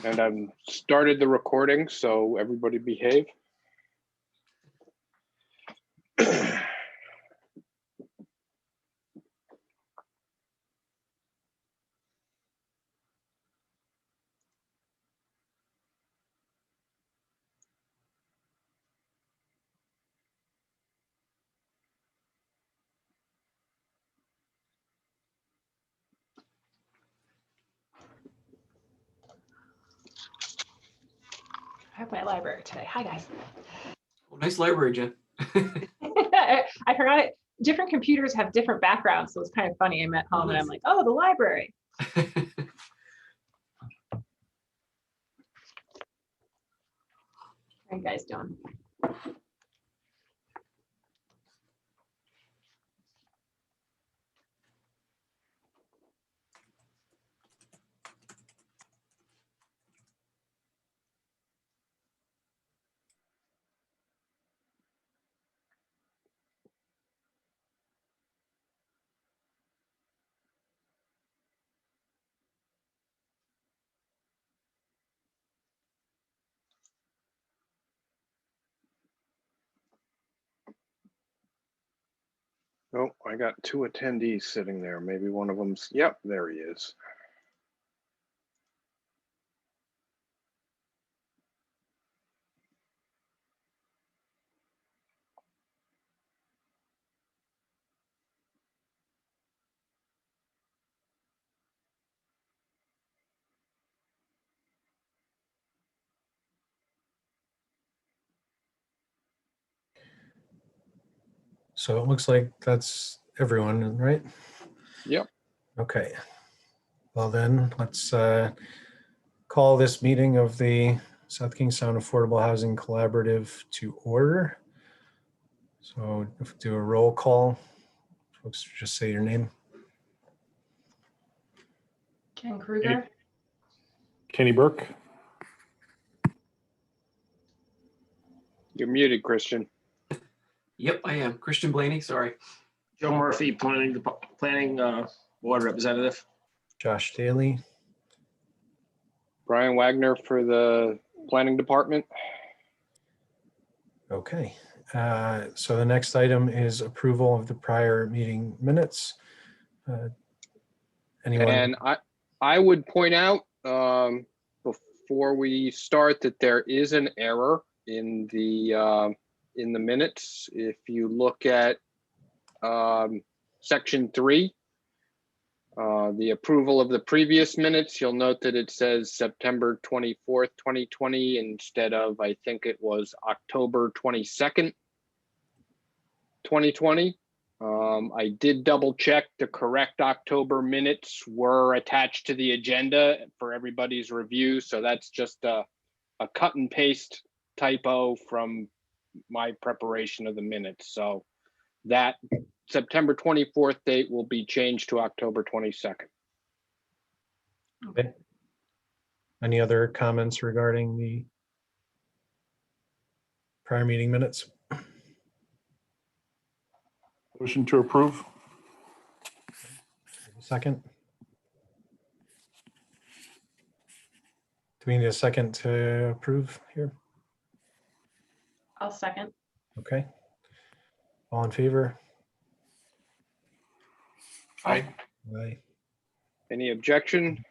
And I've started the recording, so everybody behave. I have my library today. Hi, guys. Well, nice library, Jen. I forgot it. Different computers have different backgrounds, so it's kind of funny. I'm at home and I'm like, oh, the library. How are you guys doing? Oh, I got two attendees sitting there. Maybe one of them's, yep, there he is. So it looks like that's everyone, right? Yep. Okay. Well then, let's call this meeting of the South Kingstown Affordable Housing Collaborative to order. So if we do a roll call, folks just say your name. Ken Kruger. Kenny Burke. You're muted, Christian. Yep, I am. Christian Blaney, sorry. Joe Murphy, planning board representative. Josh Daly. Brian Wagner for the planning department. Okay. So the next item is approval of the prior meeting minutes. Anyone? And I would point out before we start that there is an error in the minutes. If you look at section 3, the approval of the previous minutes, you'll note that it says September 24th, 2020 instead of, I think it was October 22nd, 2020. I did double check. The correct October minutes were attached to the agenda for everybody's review. So that's just a cut and paste typo from my preparation of the minutes. So that September 24th date will be changed to October 22nd. Okay. Any other comments regarding the prior meeting minutes? Motion to approve. Second. Do we need a second to approve here? I'll second. Okay. All in favor? Aye. Aye. Any objection?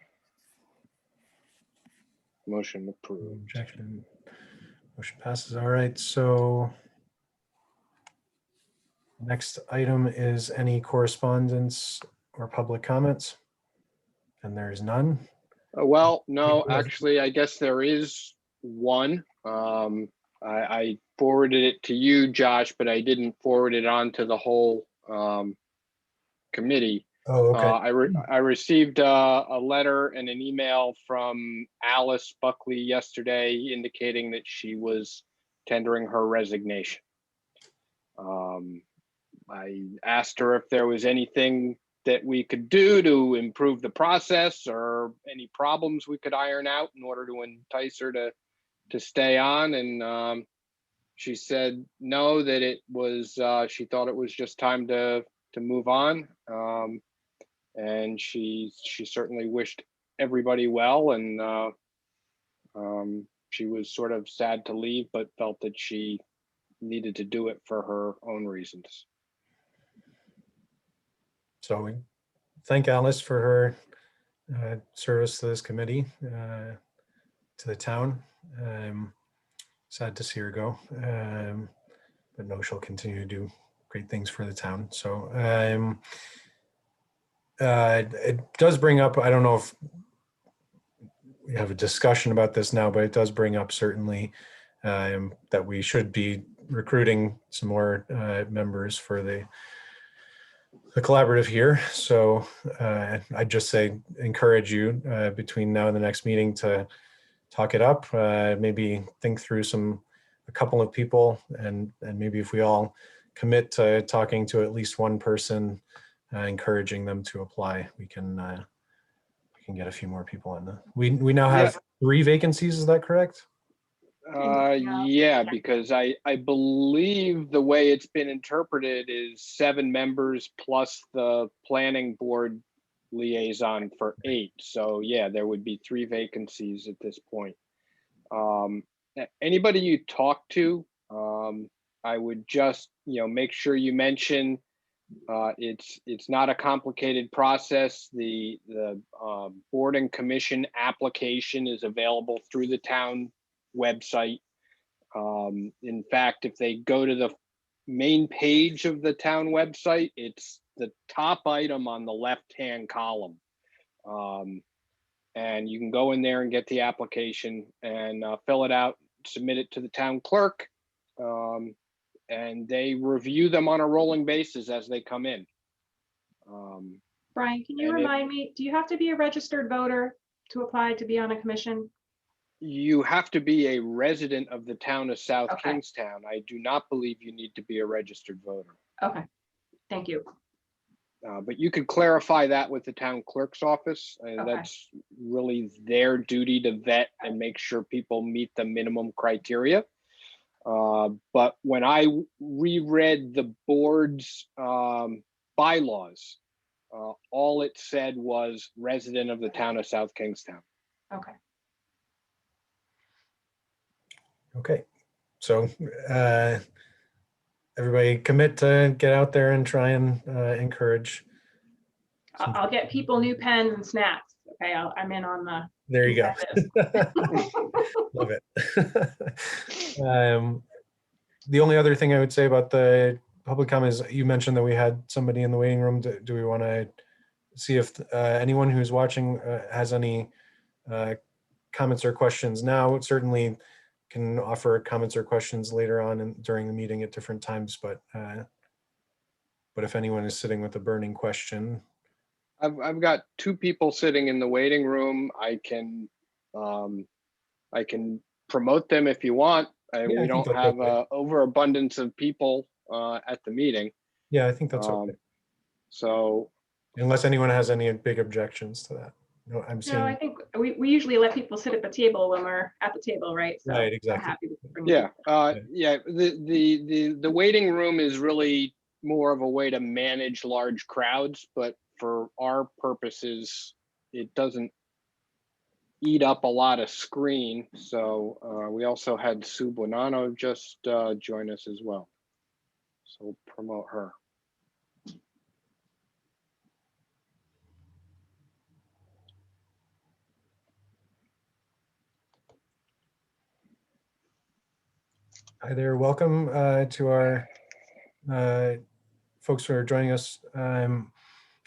Motion approved. Objection. Motion passes. All right. So next item is any correspondence or public comments? And there's none. Well, no, actually, I guess there is one. I forwarded it to you, Josh, but I didn't forward it on to the whole committee. Oh, okay. I received a letter and an email from Alice Buckley yesterday indicating that she was tendering her resignation. I asked her if there was anything that we could do to improve the process or any problems we could iron out in order to entice her to stay on. And she said no, that it was, she thought it was just time to move on. And she certainly wished everybody well. And She was sort of sad to leave, but felt that she needed to do it for her own reasons. So we thank Alice for her service to this committee, to the town. Sad to see her go, but no, she'll continue to do great things for the town. So it does bring up, I don't know if we have a discussion about this now, but it does bring up certainly that we should be recruiting some more members for the collaborative here. So I'd just say encourage you between now and the next meeting to talk it up, maybe think through a couple of people, and maybe if we all commit to talking to at least one person, encouraging them to apply, we can get a few more people in. We now have 3 vacancies, is that correct? Yeah, because I believe the way it's been interpreted is 7 members plus the planning board liaison for 8. So yeah, there would be 3 vacancies at this point. Anybody you talk to, I would just, make sure you mention it's not a complicated process. The board and commission application is available through the town website. In fact, if they go to the main page of the town website, it's the top item on the left-hand column. And you can go in there and get the application and fill it out, submit it to the town clerk. And they review them on a rolling basis as they come in. Brian, can you And remind me, do you have to be a registered voter to apply to be on a commission? You have to be a resident of the town of South Okay. Kingstown. I do not believe you need to be a registered voter. Okay, thank you. But you could clarify that with the town clerk's office. Okay. That's really their duty to vet and make sure people meet the minimum criteria. But when I reread the board's bylaws, all it said was resident of the town of South Kingstown. Okay. Okay, so everybody commit to get out there and try and encourage. I'll get people new pens and snacks. Okay, I'm in on the. There you go. incentive. Love it. The only other thing I would say about the public comment is you mentioned that we had somebody in the waiting room. Do we want to see if anyone who's watching has any comments or questions now? Certainly can offer comments or questions later on and during the meeting at different times, but if anyone is sitting with a burning question. I've got 2 people sitting in the waiting room. I can promote them if you want. Yeah, we don't have an overabundance of people at the meeting. Yeah, I think that's okay. So unless anyone has any big objections to that. No, I'm seeing. No, I think we usually let people sit at the table when we're at the table, right? So Right, exactly. I'm happy to bring yeah, people. yeah. The waiting room is really more of a way to manage large crowds, but for our purposes, it doesn't eat up a lot of screen. So we also had Sue Bonanno just join us as well. So we'll promote her. Hi there, welcome to our folks who are joining us.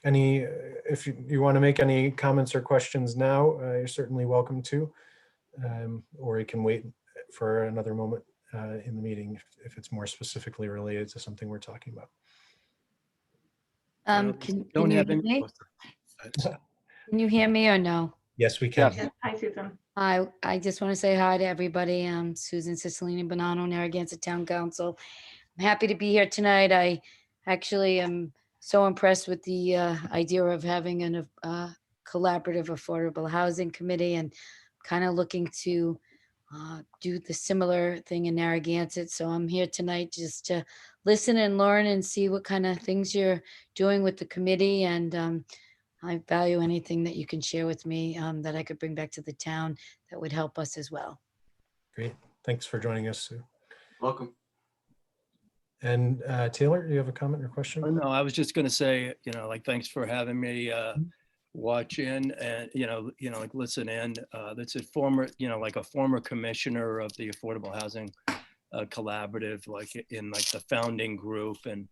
If you want to make any comments or questions now, you're certainly welcome to, or you can wait for another moment in the meeting if it's more specifically related to something we're talking about. Can you hear me? Can you hear me or no? Yes, we can. Yes. Hi, Susan. I just want to say hi to everybody. I'm Susan Cicilline Bonanno, Narragansett Town Council. I'm happy to be here tonight. I actually am so impressed with the idea of having a collaborative affordable housing committee, and kind of looking to do the similar thing in Narragansett. So I'm here tonight just to listen and learn and see what kind of things you're doing with the committee. And I value anything that you can share with me that I could bring back to the town that would help us as well. Great. Thanks for joining us, Sue. Welcome. And Taylor, do you have a comment or question? Oh, no, I was just gonna say, like, thanks for having me watch in and, like listen in. That's a former, like a former commissioner of the Affordable Housing Collaborative, like in like the founding group, and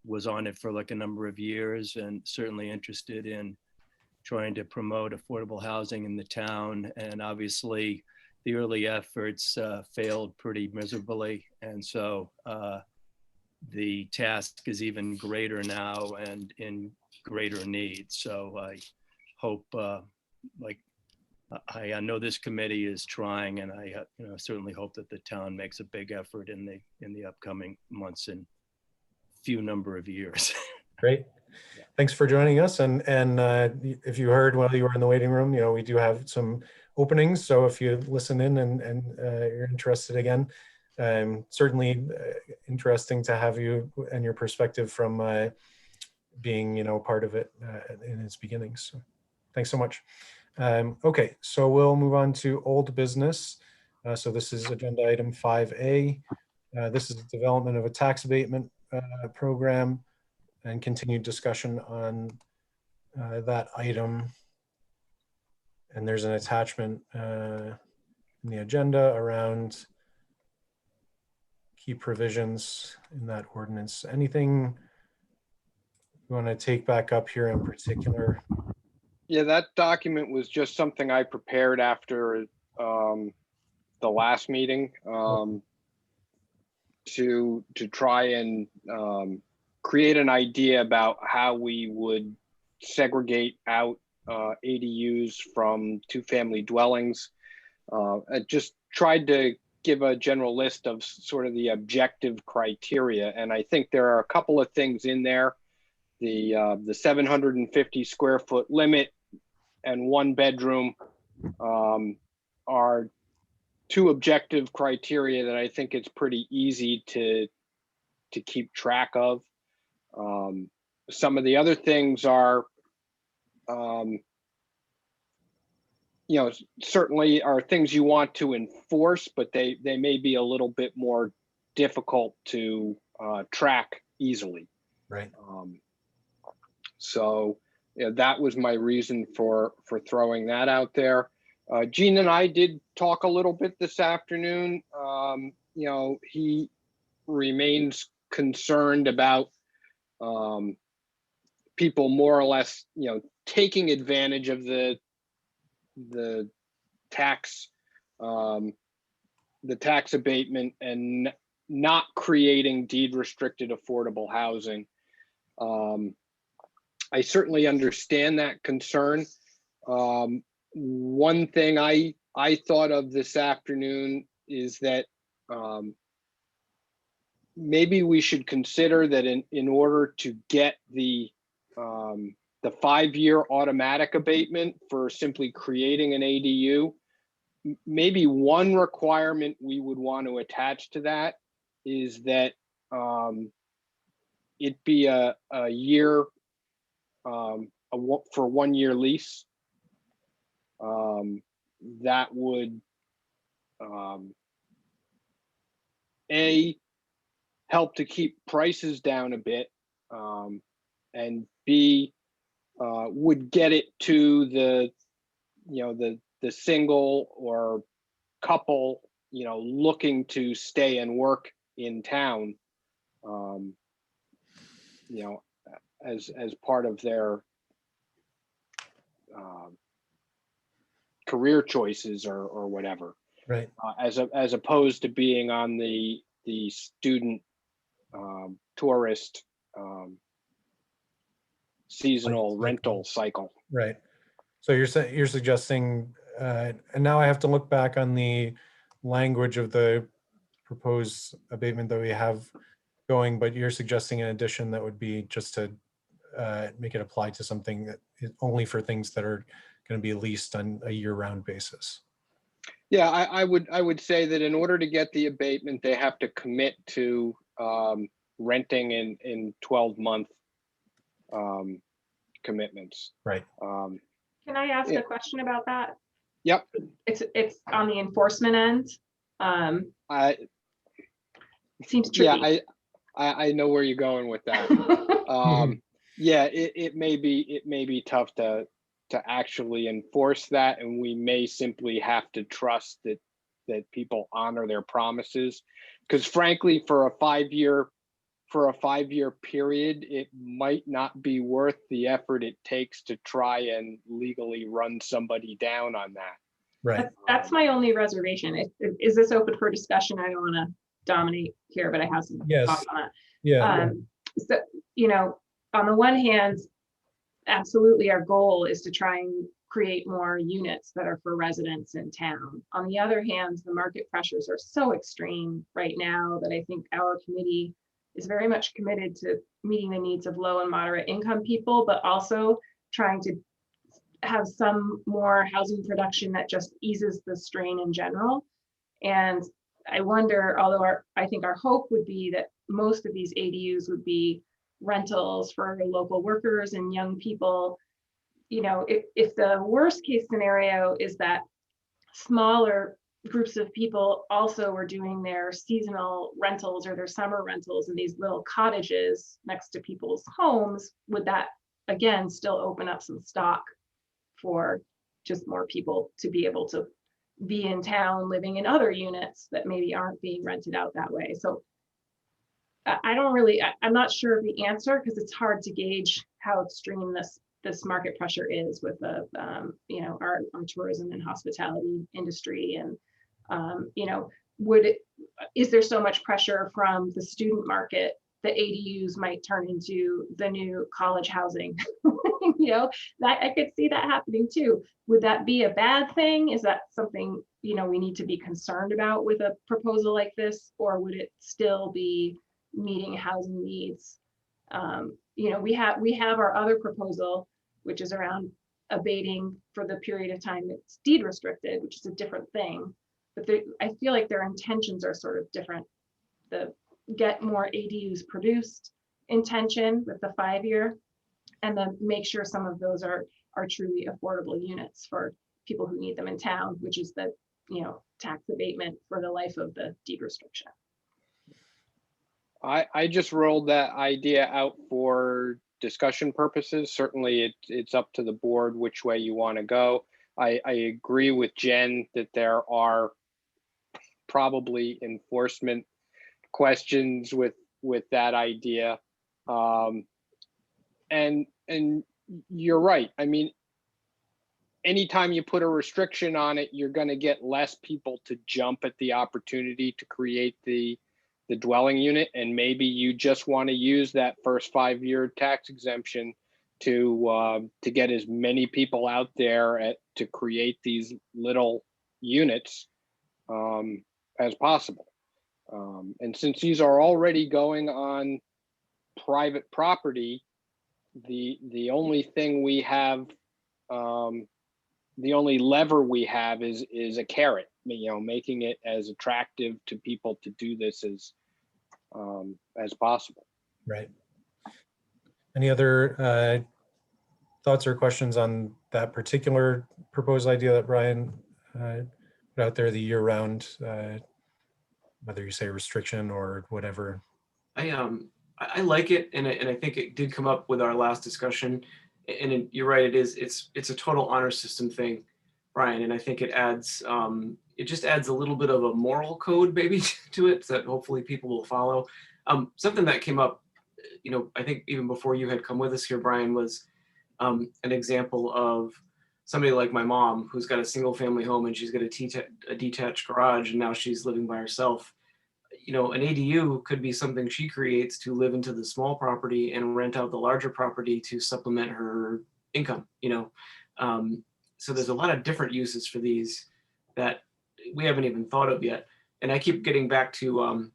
was on it for like a number of years, and certainly interested in trying to promote affordable housing in the town. And obviously the early efforts failed pretty miserably. And so the task is even greater now and in greater need. So I hope, I know this committee is trying, and I certainly hope that the town makes a big effort in the upcoming months and few number of years. Great. Thanks for joining us. And if you heard while you were in the waiting room, we do have some openings. So if you listen in and you're interested again, certainly interesting to have you and your perspective from being, part of it in its beginnings. So thanks so much. Okay, so we'll move on to old business. So this is agenda item 5A. This is development of a tax abatement program and continued discussion on that item. And there's an attachment in the agenda around key provisions in that ordinance. Anything you want to take back up here in particular? Yeah, that document was just something I prepared after the last meeting to try and create an idea about how we would segregate out ADUs from two-family dwellings. I just tried to give a general list of sort of the objective criteria, and I think there are a couple of things in there. The 750 square foot limit and 1 bedroom are two objective criteria that I think it's pretty easy to keep track of. Some of the other things are, certainly are things you want to enforce, but they may be a little bit more difficult to track easily. Right. So that was my reason for throwing that out there. Gene and I did talk a little bit this afternoon. He remains concerned about people more or less, taking advantage of the tax abatement and not creating deed restricted affordable housing. I certainly understand that concern. One thing I thought of this afternoon is that maybe we should consider that in order to get the 5-year automatic abatement for simply creating an ADU, maybe one requirement we would want to attach to that is that it be a year for 1 year lease. That would A, help to keep prices down a bit, and B, would get it to the single or couple looking to stay and work in town, as part of their career choices or whatever, Right. as opposed to being on the student tourist seasonal rental cycle. Right. So you're suggesting, and now I have to look back on the language of the proposed abatement that we have going, but you're suggesting an addition that would be just to make it apply to something that is only for things that are going to be leased on a year-round basis. Yeah, I would say that in order to get the abatement, they have to commit to renting in 12-month commitments. Right. Can I ask Yeah. a question about that? Yep. It's on the enforcement end. I Seems yeah, tricky. I know where you're going with that. Yeah, it may be tough to actually enforce that, and we may simply have to trust that people honor their promises. Because frankly, for a 5-year period, it might not be worth the effort it takes to try and legally run somebody down on that. Right. That's my only reservation. Is this open for discussion? I don't want to dominate here, but I have some Yes. thoughts on it. Yeah. So, you know, on the one hand, absolutely our goal is to try and create more units that are for residents in town. On the other hand, the market pressures are so extreme right now that I think our committee is very much committed to meeting the needs of low and moderate income people, but also trying to have some more housing production that just eases the strain in general. And I wonder, although I think our hope would be that most of these ADUs would be rentals for local workers and young people. You know, if the worst case scenario is that smaller groups of people also were doing their seasonal rentals or their summer rentals in these little cottages next to people's homes, would that again still open up some stock for just more people to be able to be in town living in other units that maybe aren't being rented out that way? So I don't really, I'm not sure of the answer because it's hard to gauge how extreme this market pressure is with the you know, our tourism and hospitality industry. And you know, is there so much pressure from the student market that ADUs might turn into the new college housing? You know, that I could see that happening too. Would that be a bad thing? Is that something, you know, we need to be concerned about with a proposal like this, or would it still be meeting housing needs? You know, we have our other proposal, which is around abating for the period of time it's deed restricted, which is a different thing. But I feel like their intentions are sort of different. The get more ADUs produced intention with the 5-year, and then make sure some of those are truly affordable units for people who need them in town, which is the, you know, tax abatement for the life of the deed restriction. I just rolled that idea out for discussion purposes. Certainly it's up to the board which way you want to go. I agree with Jen that there are probably enforcement questions with that idea. And you're right. I mean, anytime you put a restriction on it, you're going to get less people to jump at the opportunity to create the dwelling unit. And maybe you just want to use that first 5-year tax exemption to get as many people out there to create these little units as possible. And since these are already going on private property, the only thing we have, the only lever we have is a carrot, you know, making it as attractive to people to do this as possible. Right. Any other thoughts or questions on that particular proposed idea that Brian put out there, the year-round, whether you say restriction or whatever? I like it, and I think it did come up with our last discussion. And you're right, it's a total honor system thing, Brian. And I think it adds it just adds a little bit of a moral code maybe to it that hopefully people will follow. Something that came up, you know, I think even before you had come with us here, Brian, was an example of somebody like my mom who's got a single family home and she's got a detached garage and now she's living by herself. You know, an ADU could be something she creates to live into the small property and rent out the larger property to supplement her income, you know. So there's a lot of different uses for these that we haven't even thought of yet. And I keep getting back to,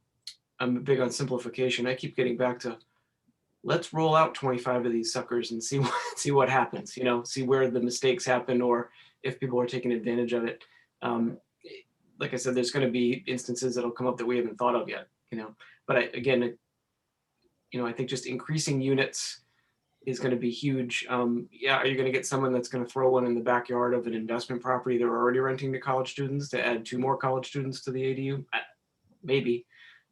I'm big on simplification. I keep getting back to, let's roll out 25 of these suckers and see what happens, you know, see where the mistakes happen or if people are taking advantage of it. Like I said, there's going to be instances that'll come up that we haven't thought of yet, you know. But again, you know, I think just increasing units is going to be huge. Yeah, are you going to get someone that's going to throw one in the backyard of an investment property they're already renting to college students to add 2 more college students to the ADU? Maybe.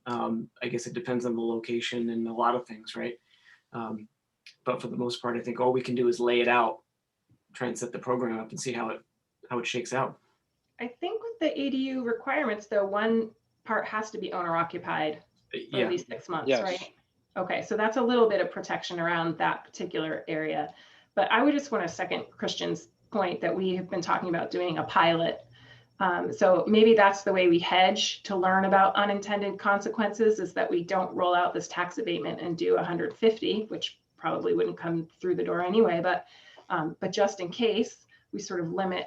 I guess it depends on the location and a lot of things, right? But for the most part, I think all we can do is lay it out, try and set the program up and see how it shakes out. I think with the ADU requirements, though, one part has to be owner occupied for Yeah, at least 6 months, Yes. right? Okay, so that's a little bit of protection around that particular area. But I would just want to second Christian's point that we have been talking about doing a pilot. So maybe that's the way we hedge to learn about unintended consequences, is that we don't roll out this tax abatement and do 150, which probably wouldn't come through the door anyway. But just in case, we sort of limit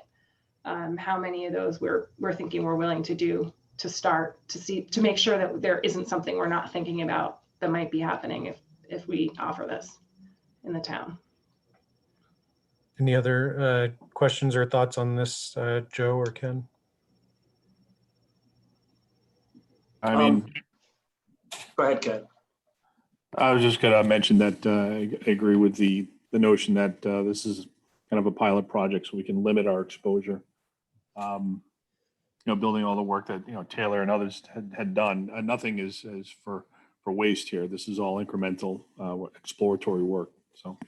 how many of those we're thinking we're willing to do to start to make sure that there isn't something we're not thinking about that might be happening if we offer this in the town. Any other questions or thoughts on this, Joe or Ken? I mean, Go ahead, Ken. I was just gonna mention that I agree with the notion that this is kind of a pilot project, so we can limit our exposure. Building all the work that Taylor and others had done. Nothing is for waste here. This is all incremental exploratory work. So.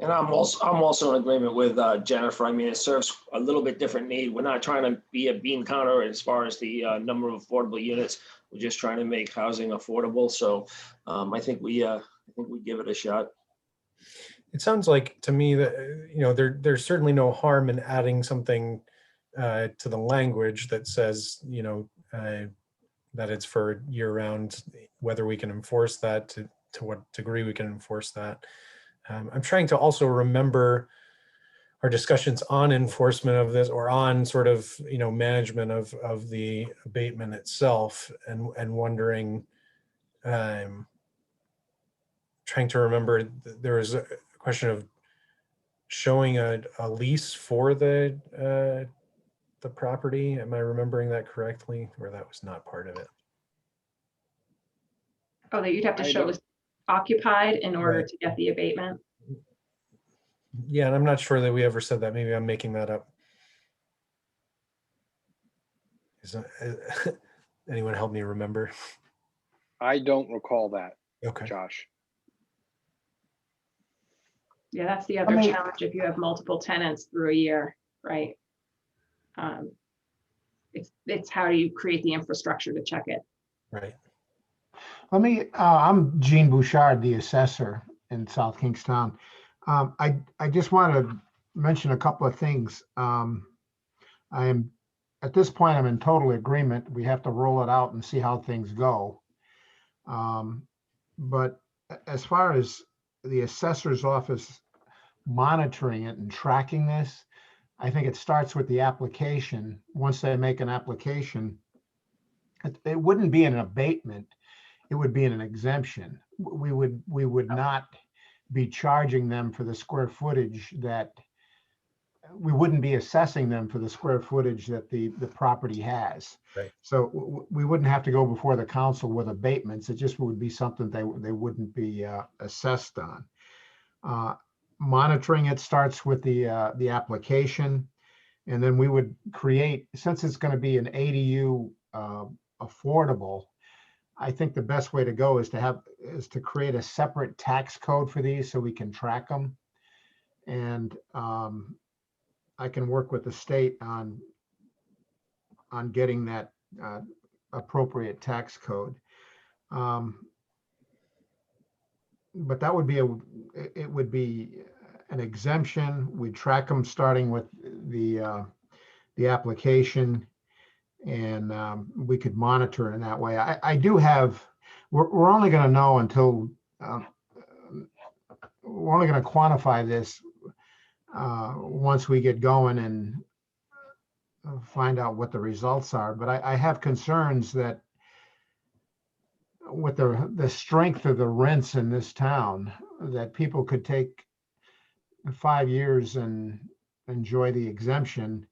And I'm also in agreement with Jennifer. I mean, it serves a little bit different need. We're not trying to be a bean counter as far as the number of affordable units. We're just trying to make housing affordable. So I think we give it a shot. It sounds like to me that there's certainly no harm in adding something to the language that says that it's for year-round, whether we can enforce that, to what degree we can enforce that. I'm trying to also remember our discussions on enforcement of this, or on sort of management of the abatement itself, and wondering, trying to remember, there was a question of showing a lease for the property. Am I remembering that correctly, or that was not part of it? Oh, that you'd have to show it's occupied in order to get the abatement. Yeah, and I'm not sure that we ever said that. Maybe I'm making that up. Anyone help me remember? I don't recall that, Okay. Josh. Yeah, that's the other challenge if you have multiple tenants through a year, right? It's how do you create the infrastructure to check it? Right. I'm Gene Bouchard, the assessor in South Kingstown. I just want to mention a couple of things. At this point, I'm in total agreement. We have to roll it out and see how things go. But as far as the assessor's office monitoring it and tracking this, I think it starts with the application. Once they make an application, it wouldn't be an abatement. It would be an exemption. We would not be charging them for the square footage that we wouldn't be assessing them for the square footage that the property has. Right. So we wouldn't have to go before the council with abatements. It just would be something they wouldn't be assessed on. Monitoring it starts with the application, and then we would create, since it's going to be an ADU affordable, I think the best way to go is to create a separate tax code for these so we can track them. And I can work with the state on getting that appropriate tax code. But that would be it would be an exemption. We'd track them starting with the application, and we could monitor in that way. I do have, we're only going to know until, we're only going to quantify this once we get going and find out what the results are. But I have concerns that with the strength of the rents in this town, that people could take 5 years and enjoy the exemption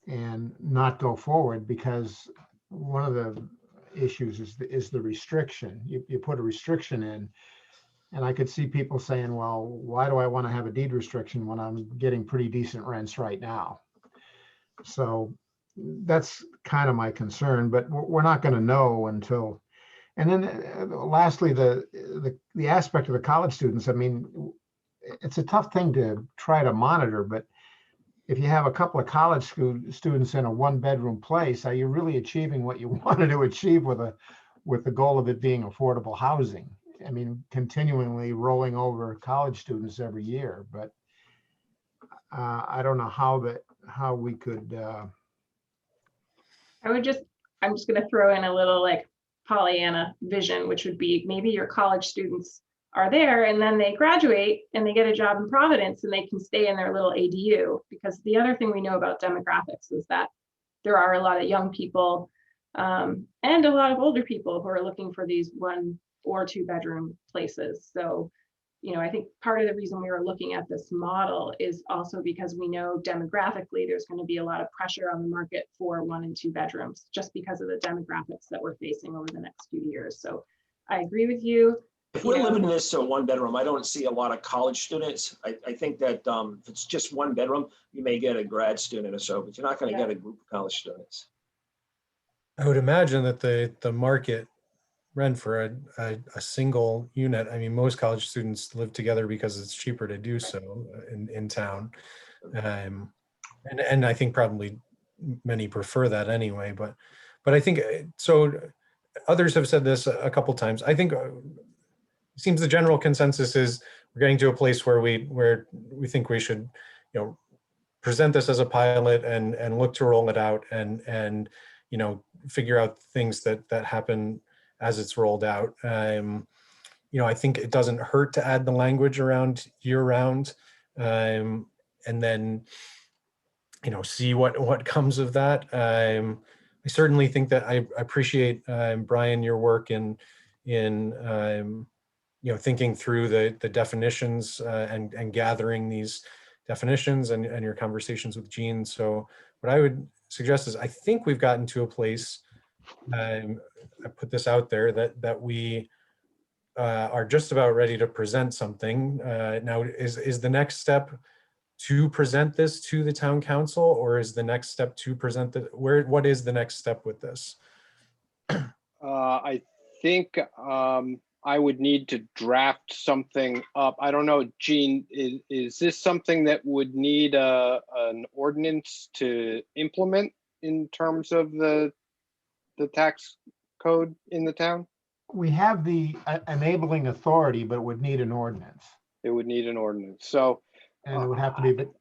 and not go forward, because one of the issues is the restriction. You put a restriction in, And I could see people saying, well, why do I want to have a deed restriction when I'm getting pretty decent rents right now? So that's kind of my concern, but we're not going to know until. And then lastly, the aspect of the college students. I mean, it's a tough thing to try to monitor, but if you have a couple of college students in a one-bedroom place, are you really achieving what you wanted to achieve with the goal of it being affordable housing? I mean, continually rolling over college students every year, but I don't know how we could. I'm just gonna throw in a little like Pollyanna vision, which would be maybe your college students are there and then they graduate and they get a job in Providence and they can stay in their little ADU. Because the other thing we know about demographics is that there are a lot of young people and a lot of older people who are looking for these 1 or 2 bedroom places. So, you know, I think part of the reason we were looking at this model is also because we know demographically there's going to be a lot of pressure on the market for 1 and 2 bedrooms just because of the demographics that we're facing over the next few years. So I agree with you. If we're limiting this to 1 bedroom, I don't see a lot of college students. I think that if it's just 1 bedroom, you may get a grad student or so, but you're not going to get a group of college students. I would imagine that the market rent for a single unit, I mean, most college students live together because it's cheaper to do so in town. And I think probably many prefer that anyway, but I think, so others have said this a couple times. I think it seems the general consensus is we're getting to a place where we think we should, you know, present this as a pilot and look to roll it out and you know, figure out things that happen as it's rolled out. You know, I think it doesn't hurt to add the language around year round, and then, you know, see what comes of that. I certainly think that I appreciate, Brian, your work in you know, thinking through the definitions and gathering these definitions and your conversations with Jean. So what I would suggest is, I think we've gotten to a place, I put this out there, that we are just about ready to present something. Now, is the next step to present this to the town council, or is the next step to present what is the next step with this? I think I would need to draft something up. I don't know, Gene, is this something that would need an ordinance to implement in terms of the tax code in the town? We have the enabling authority, but it would need an ordinance. It would need an ordinance. So, And it would have to be, but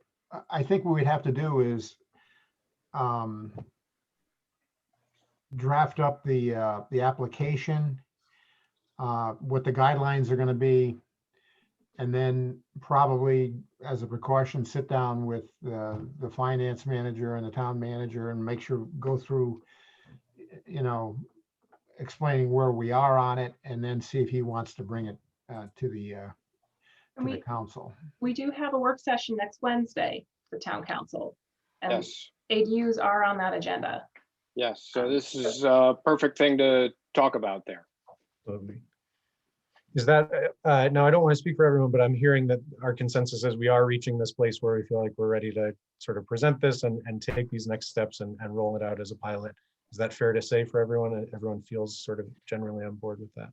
I think what we'd have to do is draft up the application, what the guidelines are going to be, and then probably as a precaution, sit down with the finance manager and the town manager and make sure, go through, you know, explaining where we are on it, and then see if he wants to bring it to the council. We do have a work session next Wednesday for town council, and yes, ADUs are on that agenda. yes. So this is a perfect thing to talk about there. Lovely. Is that, now I don't want to speak for everyone, but I'm hearing that our consensus is we are reaching this place where we feel like we're ready to sort of present this and take these next steps and roll it out as a pilot. Is that fair to say for everyone? Everyone feels sort of generally on board with that?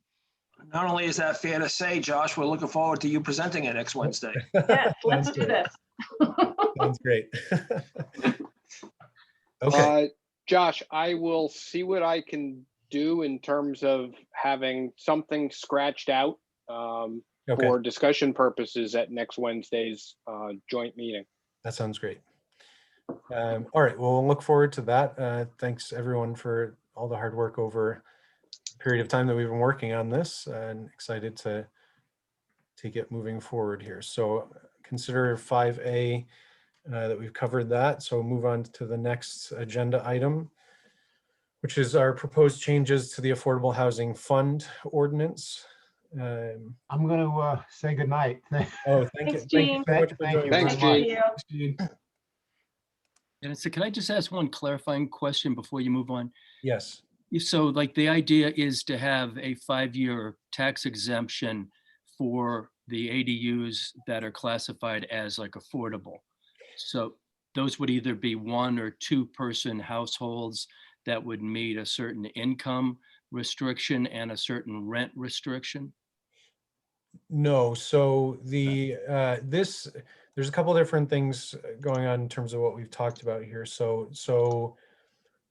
Not only is that fair to say, Josh, we're looking forward to you presenting it next Wednesday. Yes, let's do this. Sounds great. Okay. Josh, I will see what I can do in terms of having something scratched out for discussion purposes at next Wednesday's joint meeting. That sounds great. All right, well, we'll look forward to that. Thanks everyone for all the hard work over a period of time that we've been working on this, and excited to get moving forward here. So consider 5A that we've covered that. So move on to the next agenda item, which is our proposed changes to the Affordable Housing Fund ordinance. I'm going to say goodnight. Oh, thank you. Thank you so much for joining. Thanks, Gene. And so can I just ask one clarifying question before you move on? Yes. So like the idea is to have a 5-year tax exemption for the ADUs that are classified as like affordable. So those would either be 1 or 2 person households that would meet a certain income restriction and a certain rent restriction. No, so there's a couple different things going on in terms of what we've talked about here. So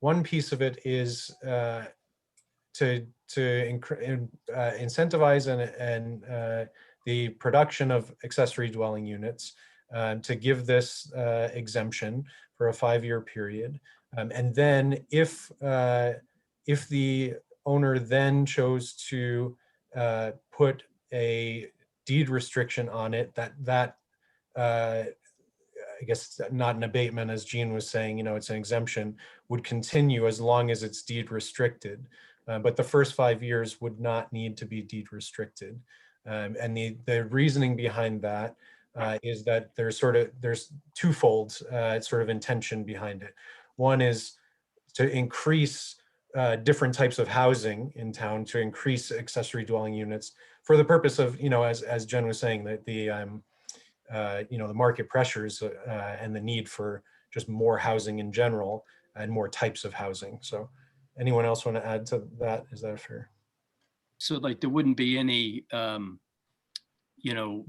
one piece of it is to incentivize and the production of accessory dwelling units, to give this exemption for a 5-year period. And then if the owner then chose to put a deed restriction on it, that I guess not an abatement, as Gene was saying, it's an exemption, would continue as long as it's deed restricted. But the first 5 years would not need to be deed restricted. And the reasoning behind that is that there's twofold sort of intention behind it. One is to increase different types of housing in town, to increase accessory dwelling units for the purpose of, as Jen was saying, that the market pressures and the need for just more housing in general and more types of housing. So anyone else want to add to that? Is that fair? So like there wouldn't be any,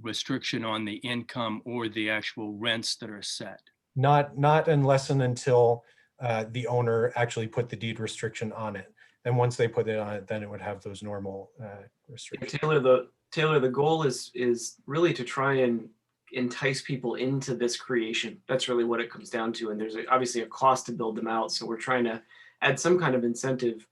restriction on the income or the actual rents that are set. Not unless and until the owner actually put the deed restriction on it. And once they put it on it, then it would have those normal restrictions. Taylor, the goal is really to try and entice people into this creation. That's really what it comes down to. And there's obviously a cost to build them out. So we're trying to add some kind of incentive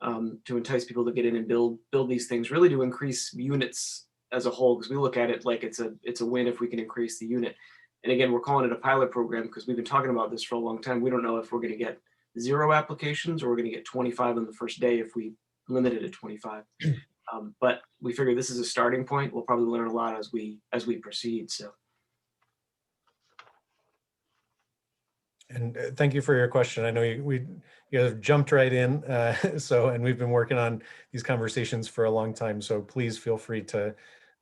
to entice people to get in and build these things, really to increase units as a whole, because we look at it like it's a win if we can increase the unit. And again, we're calling it a pilot program because we've been talking about this for a long time. We don't know if we're going to get 0 applications or we're going to get 25 on the first day if we limit it at 25. But we figure this is a starting point. We'll probably learn a lot as we proceed. So. And thank you for your question. I know you have jumped right in. And we've been working on these conversations for a long time. So please feel free to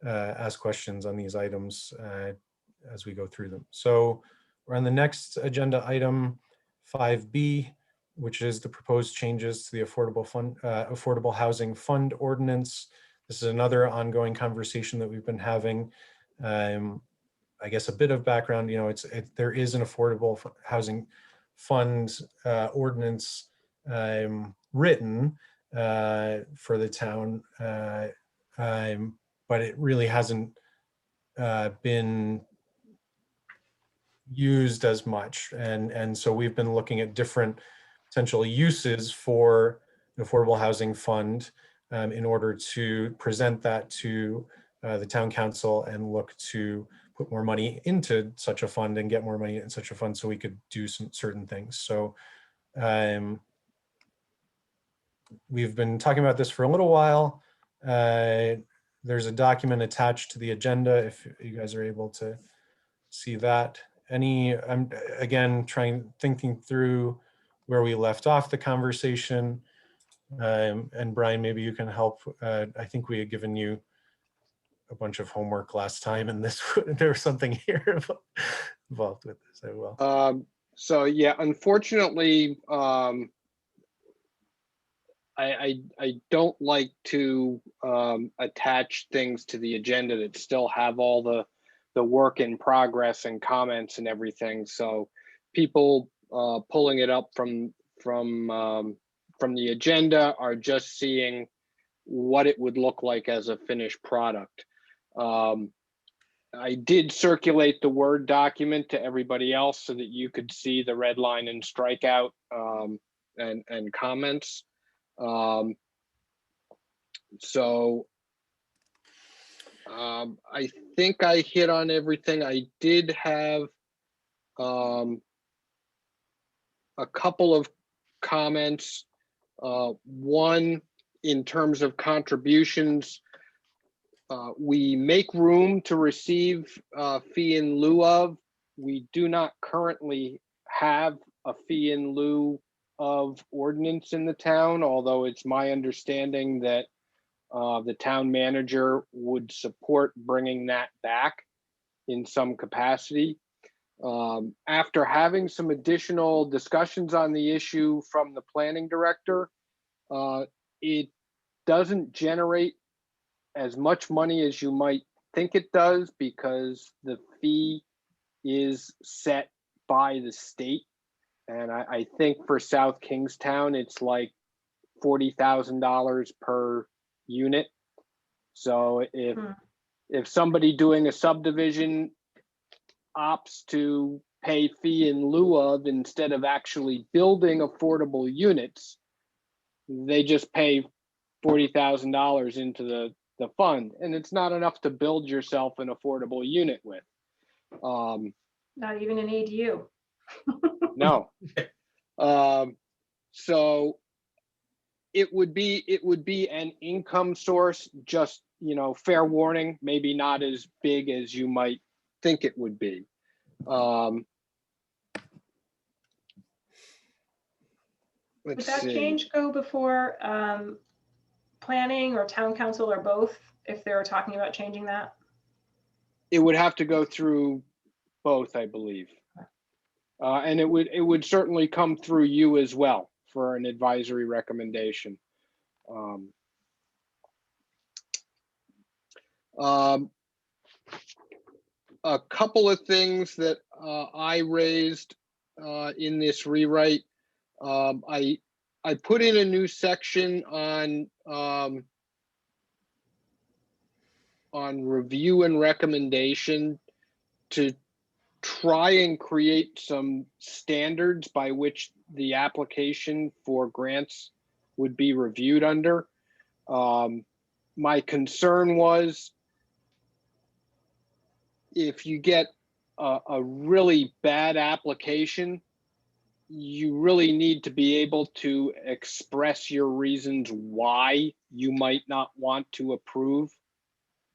ask questions on these items as we go through them. So we're on the next agenda item, 5B, which is the proposed changes to the Affordable Housing Fund Ordinance. This is another ongoing conversation that we've been having. I guess a bit of background, there is an affordable housing fund ordinance written for the town, but it really hasn't been used as much. And so we've been looking at different potential uses for the Affordable Housing Fund in order to present that to the town council and look to put more money into such a fund and get more money in such a fund so we could do some certain things. So we've been talking about this for a little while. There's a document attached to the agenda if you guys are able to see that. I'm again thinking through where we left off the conversation. And Brian, maybe you can help. I think we had given you a bunch of homework last time, and there's something here involved with this. I will. So yeah, unfortunately, I don't like to attach things to the agenda that still have all the work in progress and comments and everything. So people pulling it up from the agenda are just seeing what it would look like as a finished product. I did circulate the Word document to everybody else so that you could see the red line and strikeout and comments. I think I hit on everything. I did have a couple of comments. One, in terms of contributions, we make room to receive fee in lieu of. We do not currently have a fee in lieu of ordinance in the town, although it's my understanding that the town manager would support bringing that back in some capacity. After having some additional discussions on the issue from the planning director, it doesn't generate as much money as you might think it does, because the fee is set by the state. And I think for South Kingstown, it's like $40,000 per unit. So if somebody doing a subdivision opts to pay fee in lieu of, instead of actually building affordable units, they just pay $40,000 into the fund, and it's not enough to build yourself an affordable unit with. Not even an ADU. No. So it would be an income source, just, you know, fair warning, maybe not as big as you might think it would be. Would Let's that see. change go before planning or town council or both, if they were talking about changing that? It would have to go through both, I believe. And it would certainly come through you as well for an advisory recommendation. A couple of things that I raised in this rewrite. I put in a new section on review and recommendation to try and create some standards by which the application for grants would be reviewed under. My concern was, if you get a really bad application, you really need to be able to express your reasons why you might not want to approve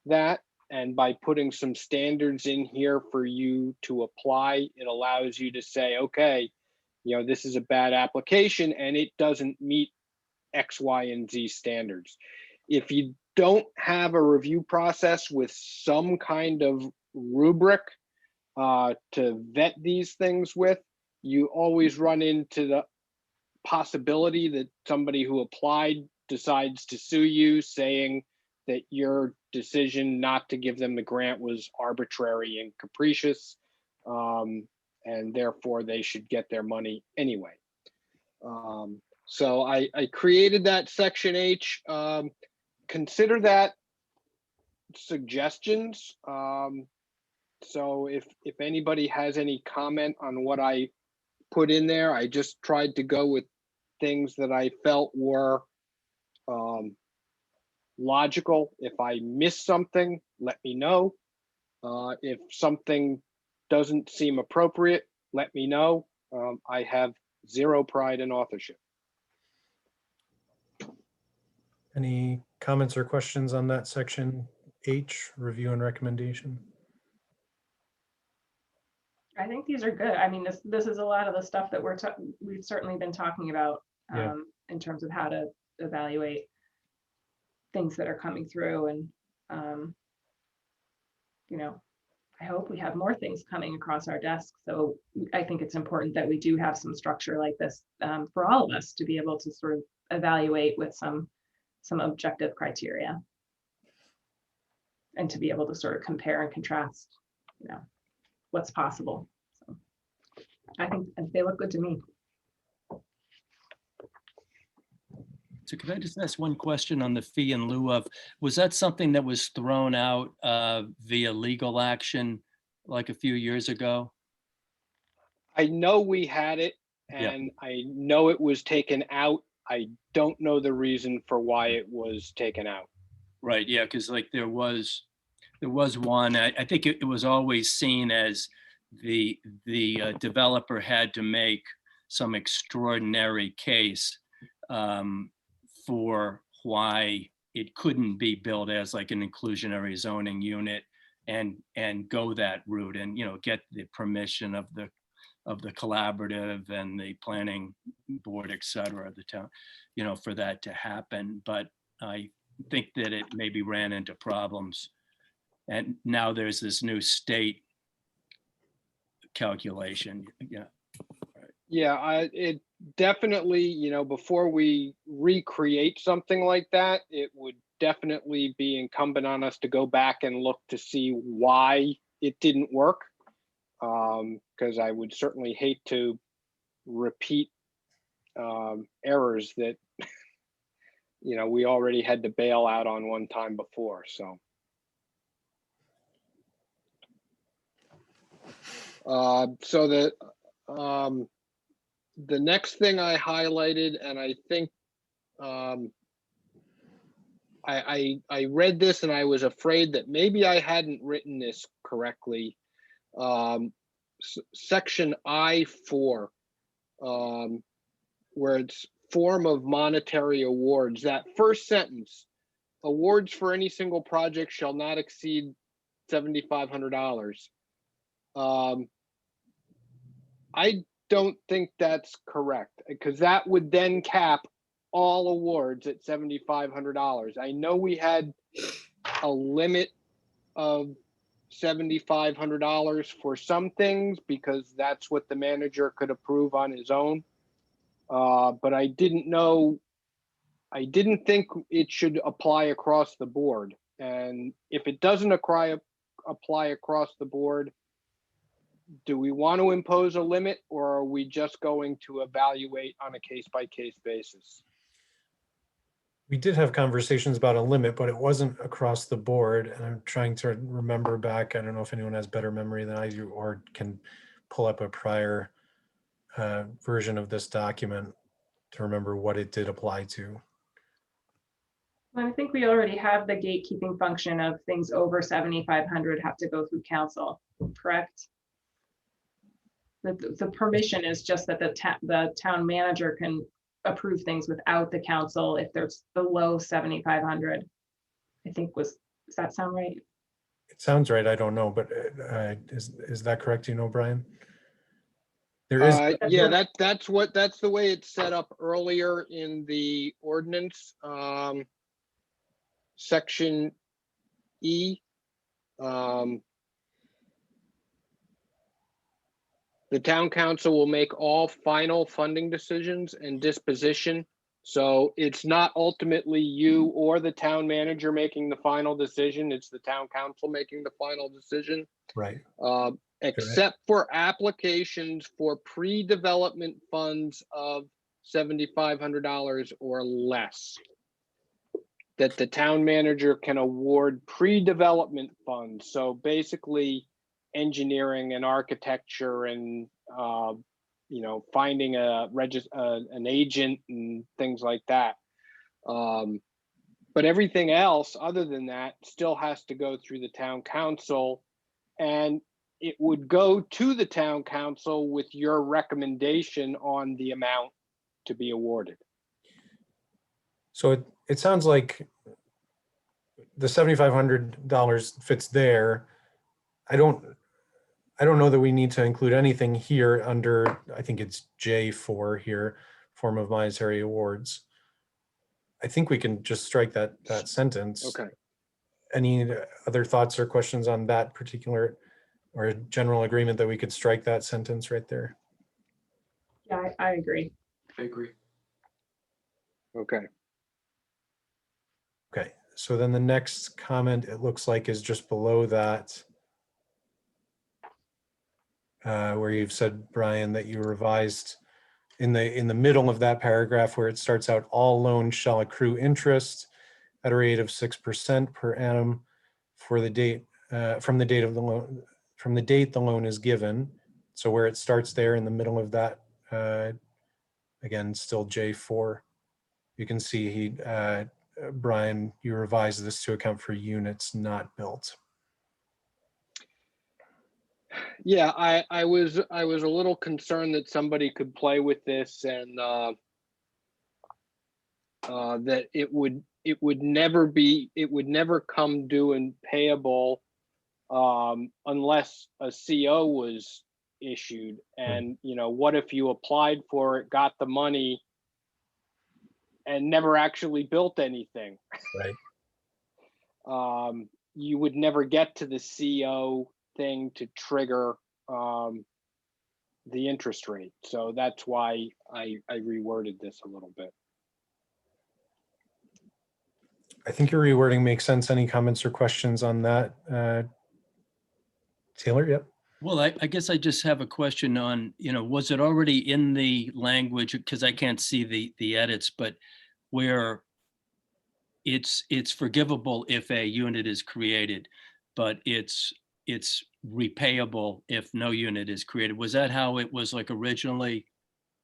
that. And by putting some standards in here for you to apply, it allows you to say, okay, you know, this is a bad application and it doesn't meet X, Y, and Z standards. If you don't have a review process with some kind of rubric to vet these things with, you always run into the possibility that somebody who applied decides to sue you, saying that your decision not to give them the grant was arbitrary and capricious, and therefore they should get their money anyway. So I created that section H. Consider that suggestions. So if anybody has any comment on what I put in there, I just tried to go with things that I felt were logical. If I miss something, let me know. If something doesn't seem appropriate, let me know. I have zero pride in authorship. Any comments or questions on that section H, review and recommendation? I think these are good. I mean, this is a lot of the stuff that we've certainly been talking about Yeah. in terms of how to evaluate things that are coming through. And, you know, I hope we have more things coming across our desk. So I think it's important that we do have some structure like this for all of us to be able to sort of evaluate with some objective criteria, and to be able to sort of compare and contrast, you know, what's possible. So I think they look good to me. So could I just ask one question on the fee in lieu of, was that something that was thrown out via legal action like a few years ago? I know we had it, Yeah. and I know it was taken out. I don't know the reason for why it was taken out. Right, yeah, because like there was one, I think it was always seen as the developer had to make some extraordinary case for why it couldn't be built as like an inclusionary zoning unit and go that route, and, you know, get the permission of the collaborative and the planning board, et cetera, the town, you know, for that to happen. But I think that it maybe ran into problems. And now there's this new state calculation. Yeah. Yeah, it definitely, before we recreate something like that, it would definitely be incumbent on us to go back and look to see why it didn't work. Because I would certainly hate to repeat errors that, we already had to bail out on one time before, so. So the next thing I highlighted, and I think I read this and I was afraid that maybe I hadn't written this correctly. Section I-4, where it's form of monetary awards. That first sentence, awards for any single project shall not exceed $7,500. I don't think that's correct, because that would then cap all awards at $7,500. I know we had a limit of $7,500 for some things because that's what the manager could approve on his own. But I didn't think it should apply across the board. And if it doesn't apply across the board, do we want to impose a limit, or are we just going to evaluate on a case-by-case basis? We did have conversations about a limit, but it wasn't across the board. And I'm trying to remember back. I don't know if anyone has better memory than I do or can pull up a prior version of this document to remember what it did apply to. I think we already have the gatekeeping function of things over 7,500 have to go through council, correct? The permission is just that the town manager can approve things without the council if there's below 7,500. I think does that sound right? It sounds right. I don't know, but is that correct? You know, Brian? There is. Yeah, that's the way it's set up earlier in the ordinance. Section E. The town council will make all final funding decisions and disposition. So it's not ultimately you or the town manager making the final decision. It's the town council making the final decision. Right. Except for applications for pre-development funds of $7,500 or less, that the town manager can award pre-development funds. So basically engineering and architecture and finding an agent and things like that. But everything else other than that still has to go through the town council, and it would go to the town council with your recommendation on the amount to be awarded. So it sounds like the $7,500 fits there. I don't know that we need to include anything here under, I think it's J4 here, form of monetary awards. I think we can just strike that sentence. Okay. Any other thoughts or questions on that particular, or a general agreement that we could strike that sentence right there? Yeah, I agree. I agree. Okay. Okay, so then the next comment, it looks like, is just below that, where you've said, Brian, that you revised in the middle of that paragraph where it starts out, all loans shall accrue interest at a rate of 6% per annum for the date from the date the loan is given. So where it starts there in the middle of that, again, still J4. You can see Brian, you revised this to account for units not built. Yeah, I was a little concerned that somebody could play with this and that it would never come due and payable unless a CO was issued. And what if you applied for it, got the money, and never actually built anything? Right. you would never get to the CO thing to trigger the interest rate. So that's why I reworded this a little bit. I think your rewording makes sense. Any comments or questions on that? Taylor, yep. Well, I guess I just have a question on, was it already in the language, because I can't see the edits, but where it's forgivable if a unit is created, but it's repayable if no unit is created. Was that how it was like originally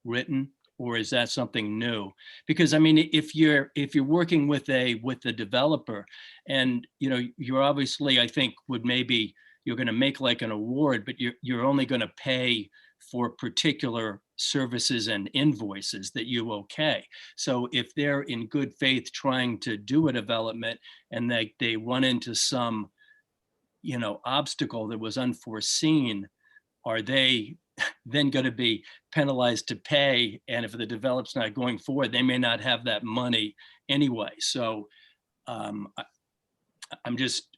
written, or is that something new? Because I mean, if you're working with the developer, and you're obviously, I think, you're going to make like an award, but you're only going to pay for particular services and invoices that you okay. So if they're in good faith trying to do a development and they run into some obstacle that was unforeseen, are they then going to be penalized to pay? And if the develop's not going forward, they may not have that money anyway. So I'm just,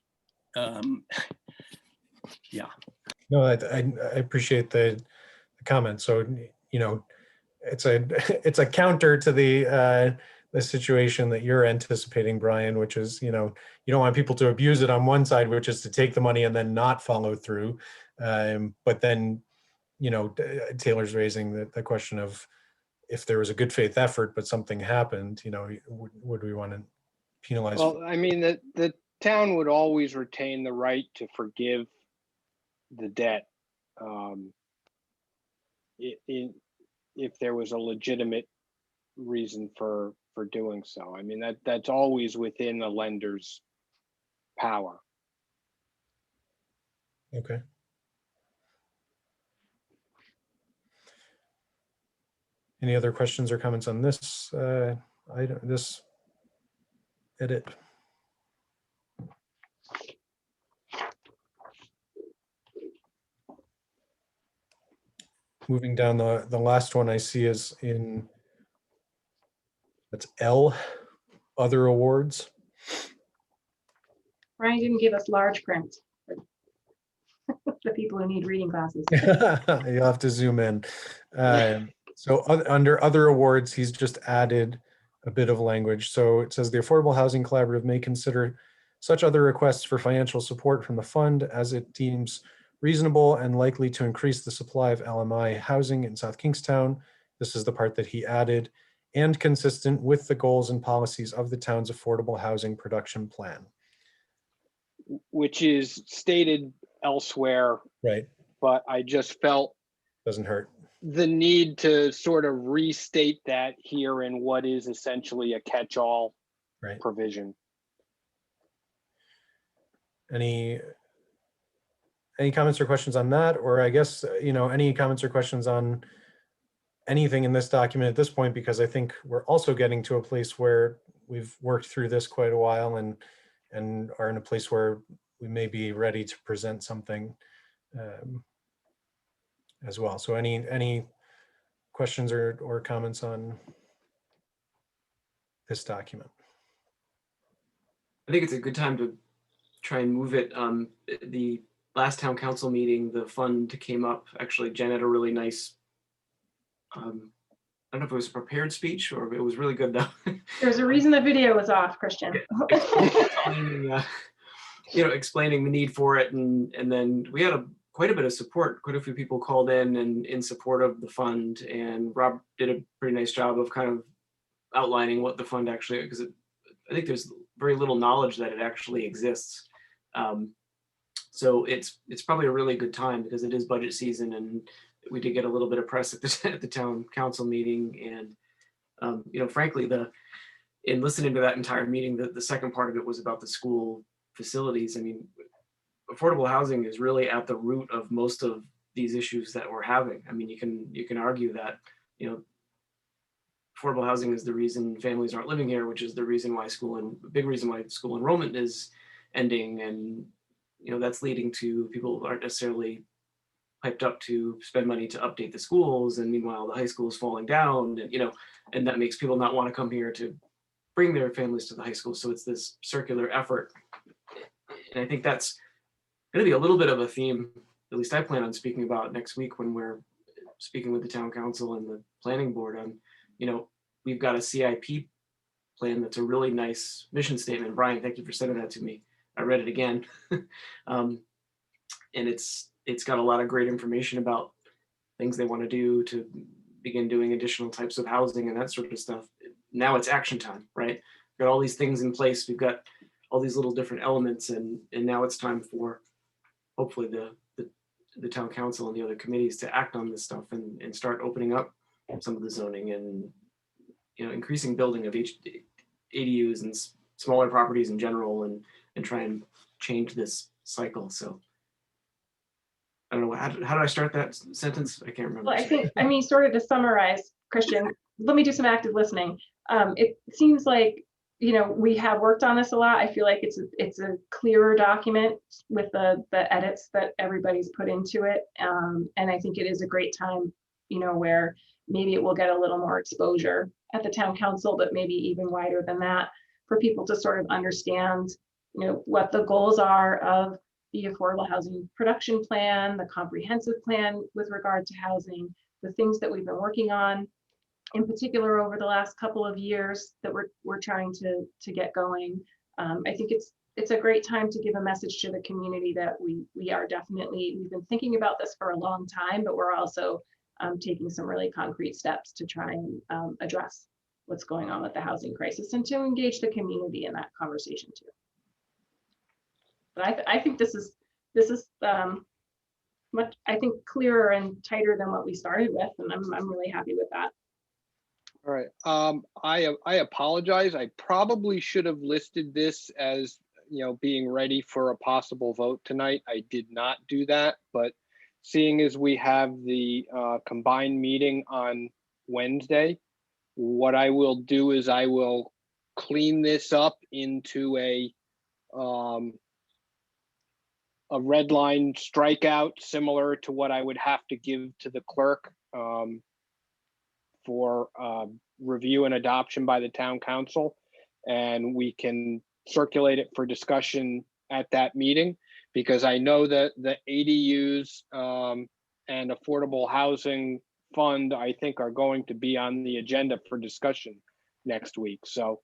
yeah. No, I appreciate the comment. So, it's a counter to the situation that you're anticipating, Brian, which is, you don't want people to abuse it on one side, which is to take the money and then not follow through. But then, Taylor's raising the question of, if there was a good faith effort, but something happened, would we want to penalize? Well, I mean, the town would always retain the right to forgive the debt if there was a legitimate reason for doing so. I mean, that's always within the lender's power. Okay. Any other questions or comments on this item, this edit? Moving down, the last one I see is that's L, other awards. Ryan didn't give us large print for the people who need reading glasses. You'll have to zoom in. So under other awards, he's just added a bit of language. So it says the Affordable Housing Collaborative may consider such other requests for financial support from the fund as it deems reasonable and likely to increase the supply of LMI housing in South Kingstown. This is the part that he added, and consistent with the goals and policies of the town's affordable housing production plan. Which is stated elsewhere, right? But I just felt doesn't hurt the need to sort of restate that here in what is essentially a catch-all provision. Any comments or questions on that? Or I guess, any comments or questions on anything in this document at this point, because I think we're also getting to a place where we've worked through this quite a while and are in a place where we may be ready to present something as well. So any questions or comments on this document? I think it's a good time to try and move it. The last town council meeting, the fund came up. Actually, Jen had a really nice, I don't know if it was a prepared speech or it was really good though. There's a reason the video was off, Christian. Explaining the need for it. And then we had quite a bit of support. Quite a few people called in and in support of the fund. And Rob did a pretty nice job of kind of outlining what the fund actually, because I think there's very little knowledge that it actually exists. So it's probably a really good time because it is budget season, and we did get a little bit of press at the town council meeting. And frankly, in listening to that entire meeting, the second part of it was about the school facilities. I mean, affordable housing is really at the root of most of these issues that we're having. I mean, you can argue that affordable housing is the reason families aren't living here, which is the reason why big reason why school enrollment is ending. And, that's leading to people who aren't necessarily hyped up to spend money to update the schools. And meanwhile, the high school is falling down and that makes people not want to come here to bring their families to the high school. So it's this circular effort. And I think that's going to be a little bit of a theme, at least I plan on speaking about next week when we're speaking with the town council and the planning board on, we've got a CIP plan that's a really nice mission statement. Brian, thank you for sending that to me. I read it again. And it's got a lot of great information about things they want to do to begin doing additional types of housing and that sort of stuff. Now it's action time, right? We've got all these things in place. We've got all these little different elements, and now it's time for hopefully the town council and the other committees to act on this stuff and start opening up some of the zoning and increasing building of ADUs and smaller properties in general, and try and change this cycle. So I don't know, how did I start that sentence? I can't remember. Well, I mean, sort of to summarize, Christian, let me do some active listening. It seems like, we have worked on this a lot. I feel like it's a clearer document with the edits that everybody's put into it. And I think it is a great time, where maybe it will get a little more exposure at the town council, but maybe even wider than that, for people to sort of understand, what the goals are of the affordable housing production plan, the comprehensive plan with regard to housing, the things that we've been working on, in particular over the last couple of years that we're trying to get going. I think it's a great time to give a message to the community that we are definitely, we've been thinking about this for a long time, but we're also taking some really concrete steps to try and address what's going on with the housing crisis and to engage the community in that conversation too. But I think this is much, I think, clearer and tighter than what we started with, and I'm really happy with that. All right. I apologize. I probably should have listed this as, being ready for a possible vote tonight. I did not do that, but seeing as we have the combined meeting on Wednesday, what I will do is I will clean this up into a red line strikeout, similar to what I would have to give to the clerk for review and adoption by the town council. And we can circulate it for discussion at that meeting, because I know that the ADUs and affordable housing fund, I think, are going to be on the agenda for discussion next week. So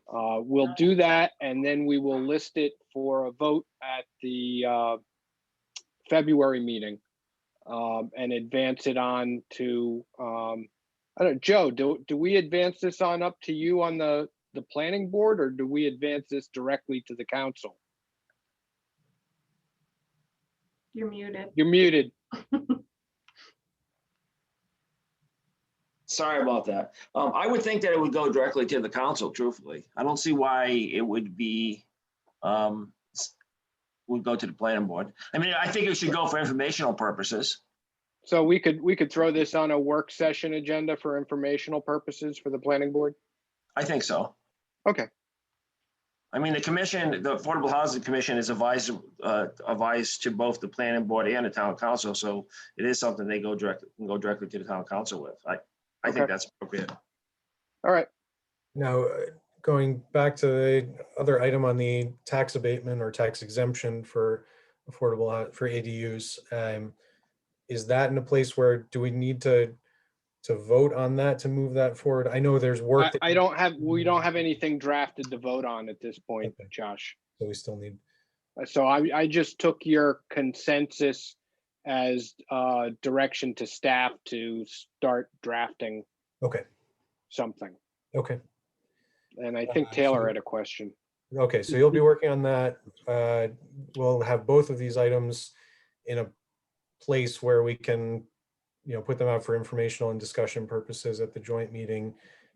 we'll do that, and then we will list it for a vote at the February meeting and advance it on to, I don't know, Joe, do we advance this on up to you on the planning board, or do we advance this directly to the council? You're muted. You're muted. Sorry about that. I would think that it would go directly to the council, truthfully. I don't see why it would be, would go to the planning board. I mean, I think it should go for informational purposes. So we could throw this on a work session agenda for informational purposes for the planning board? I think so. Okay. I mean, the commission, the Affordable Housing Commission is advised to both the planning board and the town council. So it is something they can go directly to the town council with. I think that's appropriate. All right. Now, going back to the other item on the tax abatement or tax exemption for affordable for ADUs, is that in a place where do we need to vote on that to move that forward? I know there's work. we don't have anything drafted to vote on at this point, okay. Josh. So we still need. So I just took your consensus as direction to staff to start drafting. Okay. Something. Okay. And I think Taylor had a question. Okay, so you'll be working on that. We'll have both of these items in a place where we can, put them out for informational and discussion purposes at the joint meeting.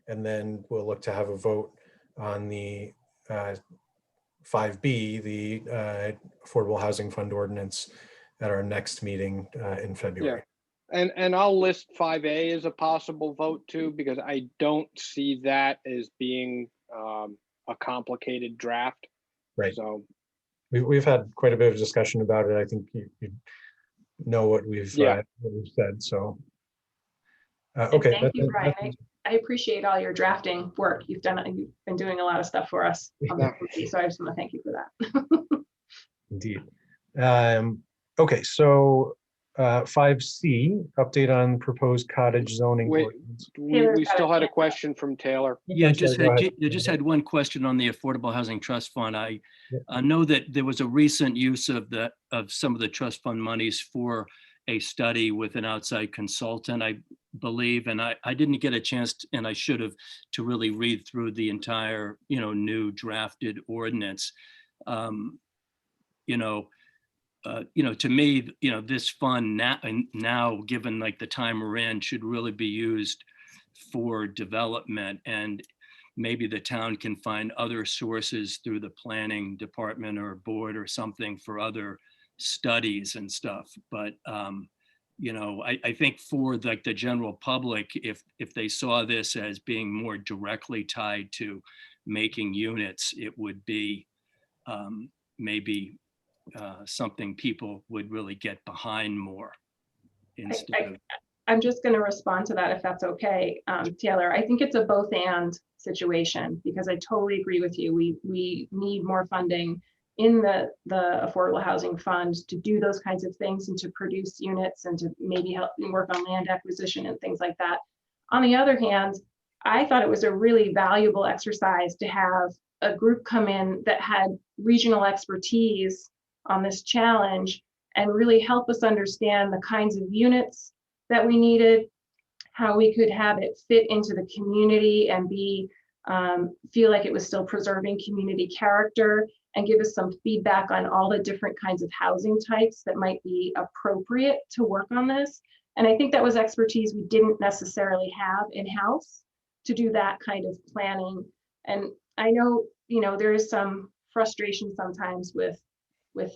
And then we'll look to have a vote on the 5B, the Affordable Housing Fund Ordinance, at our next meeting in February. Yeah. And I'll list 5A as a possible vote too, because I don't see that as being a complicated draft. Right. So we've had quite a bit of discussion about it. I think you know what we've said. So okay. Thank you, Brian. I appreciate all your drafting work. You've been doing a lot of stuff for us on the committee, so I just want to thank you for that. Indeed. Okay, so 5C, update on proposed cottage zoning Wait, ordinance. we still had a question from Taylor. Yeah, I'm sorry, go ahead. just had one question on the Affordable Housing Trust Fund. I Yeah. know that there was a recent use of some of the trust fund monies for a study with an outside consultant, I believe, and I didn't get a chance, and I should have, to really read through the entire, new drafted ordinance. To me, this fund now, given like the time we're in, should really be used for development, and maybe the town can find other sources through the planning department or board or something for other studies and stuff. But I think for like the general public, if they saw this as being more directly tied to making units, it would be maybe something people would really get behind more instead of. I'm just going to respond to that if that's okay, Taylor. I think it's a both and situation because I totally agree with you. We need more funding in the Affordable Housing Fund to do those kinds of things and to produce units and to maybe help work on land acquisition and things like that. On the other hand, I thought it was a really valuable exercise to have a group come in that had regional expertise on this challenge and really help us understand the kinds of units that we needed, how we could have it fit into the community and feel like it was still preserving community character, and give us some feedback on all the different kinds of housing types that might be appropriate to work on this. And I think that was expertise we didn't necessarily have in-house to do that kind of planning. And I know, there is some frustration sometimes with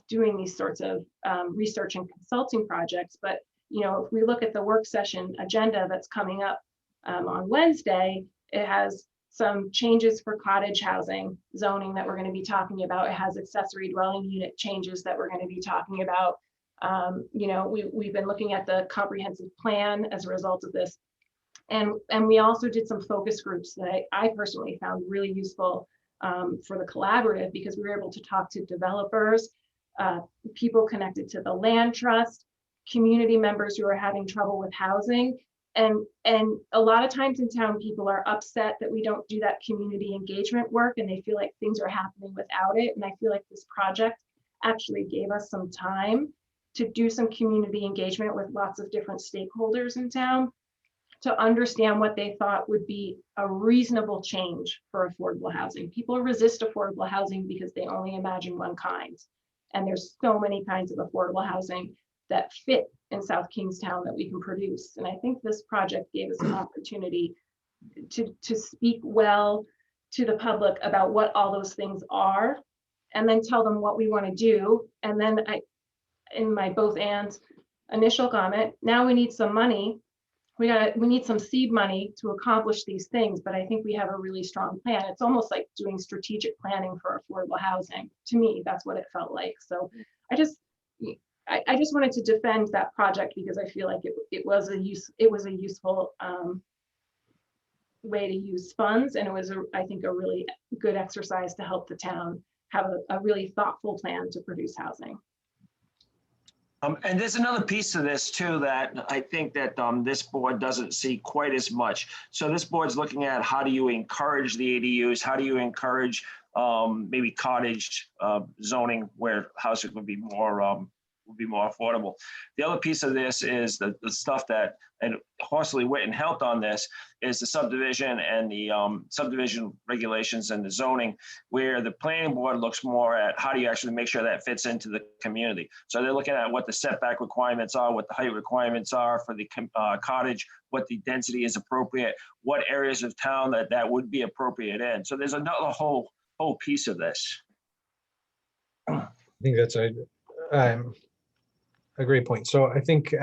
doing these sorts of research and consulting projects, but if we look at the work session agenda that's coming up on Wednesday, it has some changes for cottage housing zoning that we're going to be talking about. It has accessory dwelling unit changes that we're going to be talking about. We've been looking at the comprehensive plan as a result of this. And we also did some focus groups that I personally found really useful for the collaborative, because we were able to talk to developers, people connected to the land trust, community members who are having trouble with housing. And a lot of times in town, people are upset that we don't do that community engagement work, and they feel like things are happening without it. And I feel like this project actually gave us some time to do some community engagement with lots of different stakeholders in town to understand what they thought would be a reasonable change for affordable housing. People resist affordable housing because they only imagine one kind. And there's so many kinds of affordable housing that fit in South Kingstown that we can produce. And I think this project gave us an opportunity to speak well to the public about what all those things are, and then tell them what we want to do. And then in my both and initial comment, now we need some money. We need some seed money to accomplish these things, but I think we have a really strong plan. It's almost like doing strategic planning for affordable housing. To me, that's what it felt like. So I just wanted to defend that project because I feel like it was a useful way to use funds, and it was I think a really good exercise to help the town have a really thoughtful plan to produce housing. And there's another piece to this too that I think that this board doesn't see quite as much. So this board's looking at how do you encourage the ADUs? How do you encourage maybe cottage zoning where housing would be more affordable? The other piece of this is the stuff that, and Horsley Witten helped on this, is the subdivision and the subdivision regulations and the zoning, where the planning board looks more at how do you actually make sure that fits into the community. So they're looking at what the setback requirements are, what the height requirements are for the cottage, what the density is appropriate, what areas of town that would be appropriate in. So there's another whole piece of this. I think that's a great point. So I think,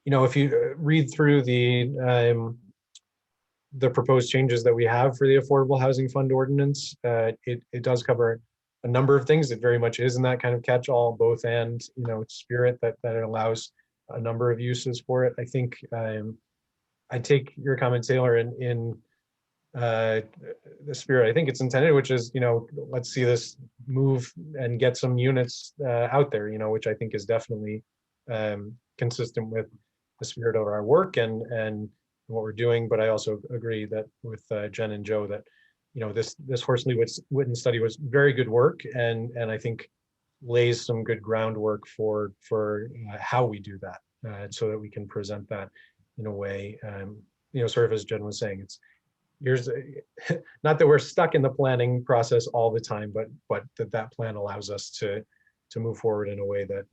if you read through the proposed changes that we have for the Affordable Housing Fund ordinance, it does cover a number of things. It very much is in that kind of catch-all both and, spirit that it allows a number of uses for it. I think I take your comment, Taylor, in the spirit I think it's intended, which is, let's see this move and get some units out there, which I think is definitely consistent with the spirit of our work and what we're doing. But I also agree that with Jen and Joe that, this Horsley Witten study was very good work, and I think lays some good groundwork for how we do that, so that we can present that in a way, sort of as Jen was saying, here's not that we're stuck in the planning process all the time, but that plan allows us to move forward in a way that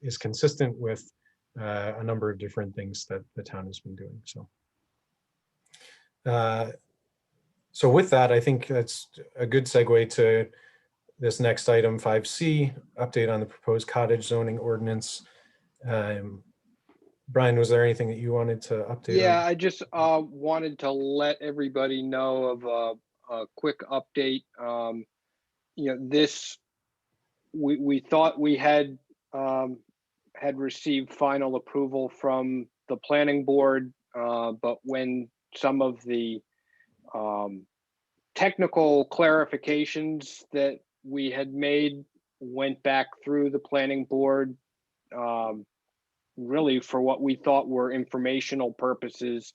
is consistent with a number of different things that the town has been doing. So with that, I think that's a good segue to this next item, 5C, update on the proposed cottage zoning ordinance. Brian, was there anything that you wanted to update Yeah, on? I just wanted to let everybody know of a quick update. This we thought we had received final approval from the planning board, but when some of the technical clarifications that we had made went back through the planning board, really for what we thought were informational purposes,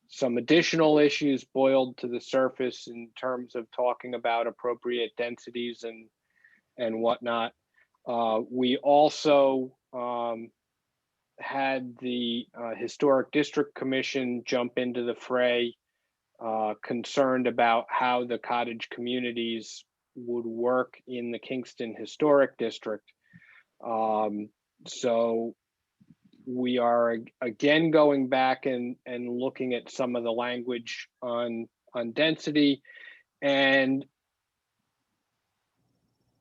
some additional issues boiled to the surface in terms of talking about appropriate densities and whatnot. We also had the Historic District Commission jump into the fray, concerned about how the cottage communities would work in the Kingston Historic District. So we are again going back and looking at some of the language on density. And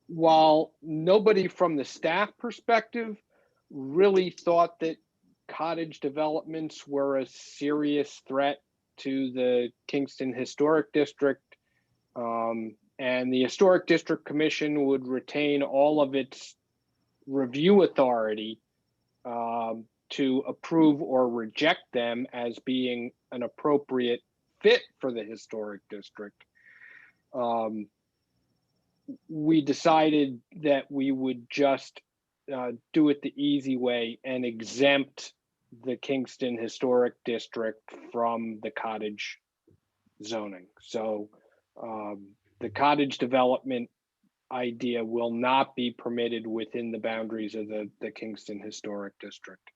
while nobody from the staff perspective really thought that cottage developments were a serious threat to the Kingston Historic District, and the Historic District Commission would retain all of its review authority to approve or reject them as being an appropriate fit for the historic district. We decided that we would just do it the easy way and exempt the Kingston Historic District from the cottage zoning. So the cottage development idea will not be permitted within the boundaries of the Kingston Historic District.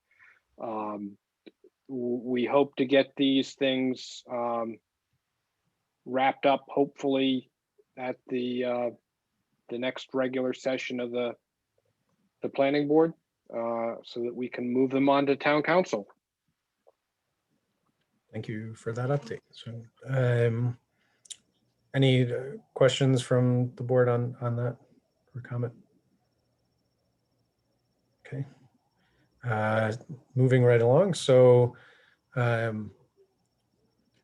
We hope to get these things wrapped up, hopefully at the next regular session of the planning board, so that we can move them on to town council. Thank you for that update. So any questions from the board on that or comment? Okay. Moving right along. So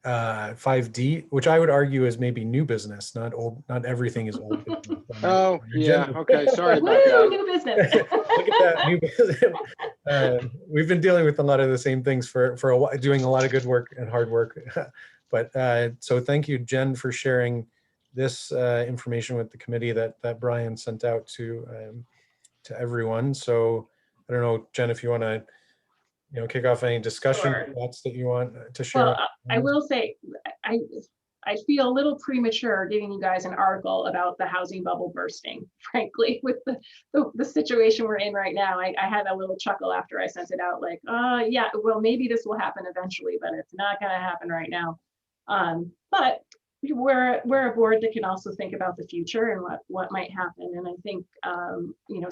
5D, which I would argue is maybe new business, not old, not everything is old business. Oh, yeah. Okay. Sorry about Woo, that. new business. Look at that, new business. We've been dealing with a lot of the same things for a while, doing a lot of good work and hard work. But so thank you, Jen, for sharing this information with the committee that Brian sent out to everyone. So I don't know, Jen, if you want to kick off any discussion Sure. thoughts that you want to share. Well, I will say, I feel a little premature giving you guys an article about the housing bubble bursting, frankly, with the situation we're in right now. I had a little chuckle after I sent it out, like, yeah, well, maybe this will happen eventually, but it's not going to happen right now. But we're a board that can also think about the future and what might happen. And I think,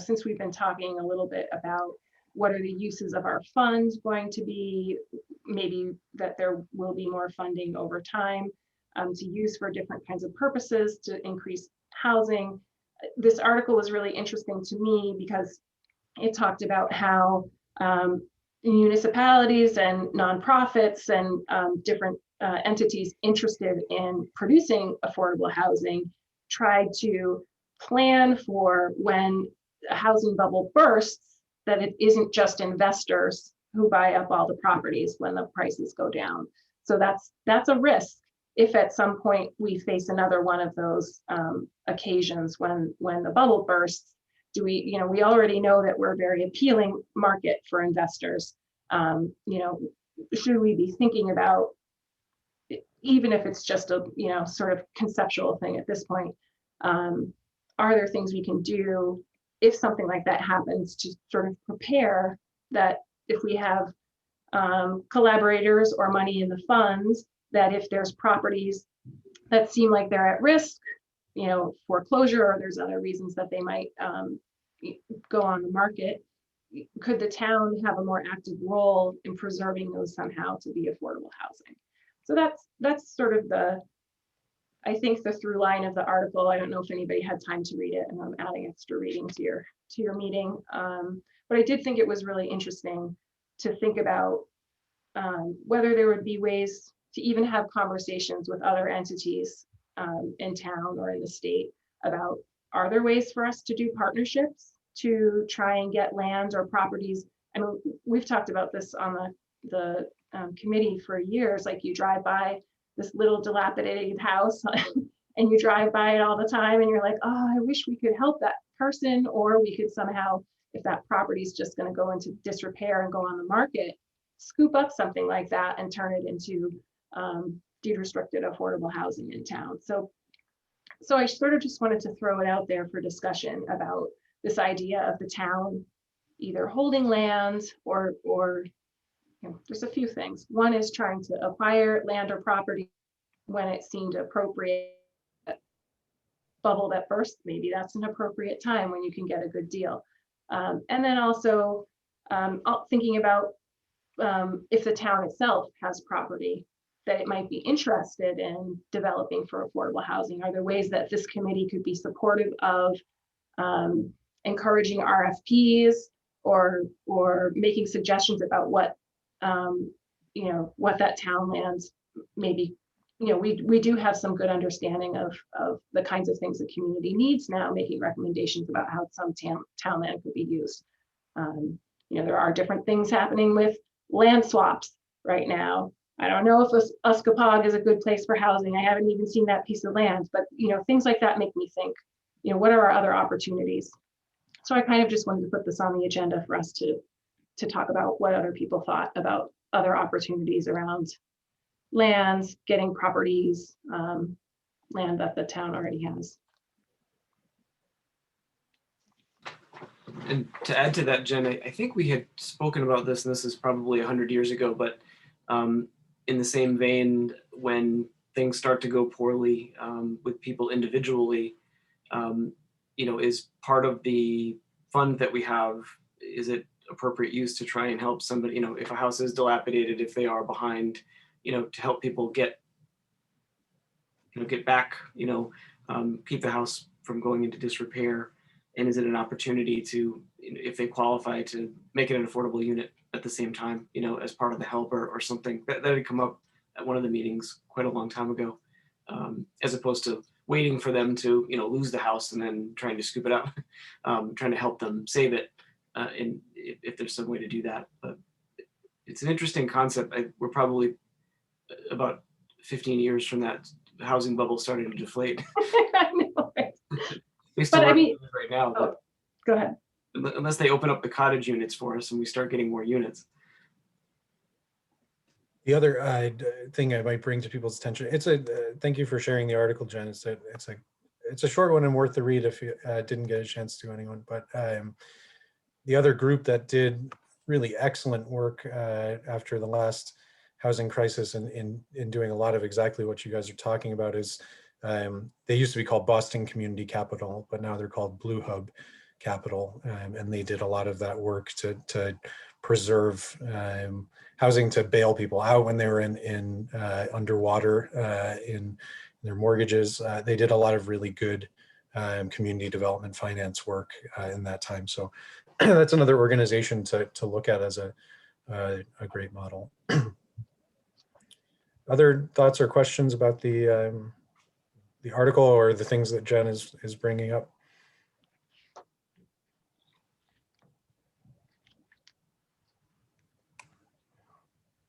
since we've been talking a little bit about what are the uses of our funds going to be, maybe that there will be more funding over time to use for different kinds of purposes to increase housing. This article was really interesting to me because it talked about how municipalities and nonprofits and different entities interested in producing affordable housing tried to plan for when a housing bubble bursts, that it isn't just investors who buy up all the properties when the prices go down. So that's a risk if at some point we face another one of those occasions when the bubble bursts, do we, you know, we already know that we're a very appealing market for investors. You know, should we be thinking about, even if it's just a, you know, sort of conceptual thing at this point, are there things we can do if something like that happens to sort of prepare that if we have collaborators or money in the funds, that if there's properties that seem like they're at risk, you know, foreclosure, or there's other reasons that they might go on the market, could the town have a more active role in preserving those somehow to be affordable housing? So that's sort of the, I think, the through line of the article. I don't know if anybody had time to read it, and I'm adding extra reading to your meeting. But I did think it was really interesting to think about whether there would be ways to even have conversations with other entities in town or in the state about, are there ways for us to do partnerships to try and get land or properties? I mean, we've talked about this on the committee for years. Like, you drive by this little dilapidated house and you drive by it all the time and you're like, oh, I wish we could help that person, or we could somehow, if that property is just going to go into disrepair and go on the market, scoop up something like that and turn it into deed restricted affordable housing in town. So I sort of just wanted to throw it out there for discussion about this idea of the town either holding land or you know, there's a few things. One is trying to acquire land or property when it seemed appropriate. Bubble that burst, maybe that's an appropriate time when you can get a good deal. And then also thinking about if the town itself has property that it might be interested in developing for affordable housing. Are there ways that this committee could be supportive of encouraging RFPs or making suggestions about what you know, what that town lands maybe, you know, we do have some good understanding of the kinds of things the community needs now, making recommendations about how some town land could be used. You know, there are different things happening with land swaps right now. I don't know if Uskapog is a good place for housing. I haven't even seen that piece of land, but you know, things like that make me think, you know, what are our other opportunities? So I kind of just wanted to put this on the agenda for us to talk about what other people thought about other opportunities around lands, getting properties, land that the town already has. And to add to that, Jen, I think we had spoken about this, and this is probably 100 years ago, but in the same vein, when things start to go poorly with people individually, you know, is part of the fund that we have, is it appropriate use to try and help somebody, you know, if a house is dilapidated, if they are behind, you know, to help people get back, you know, keep the house from going into disrepair? And is it an opportunity to, if they qualify, to make it an affordable unit at the same time, you know, as part of the help or something? That had come up at one of the meetings quite a long time ago, as opposed to waiting for them to, you know, lose the house and then trying to scoop it up, trying to help them save it, and if there's some way to do that. But it's an interesting concept. We're probably about 15 years from that housing bubble starting to deflate. I know, right? But I mean, right now, oh, go ahead. Unless they open up the cottage units for us and we start getting more units. The other thing I might bring to people's attention, thank you for sharing the article, Jen. It's a short one and worth the read if you didn't get a chance to, anyone. But the other group that did really excellent work after the last housing crisis and in doing a lot of exactly what you guys are talking about is they used to be called Boston Community Capital, but now they're called Blue Hub Capital, and they did a lot of that work to preserve housing, to bail people out when they were in underwater in their mortgages. They did a lot of really good community development finance work in that time. So that's another organization to look at as a great model. Other thoughts or questions about the article or the things that Jen is bringing up?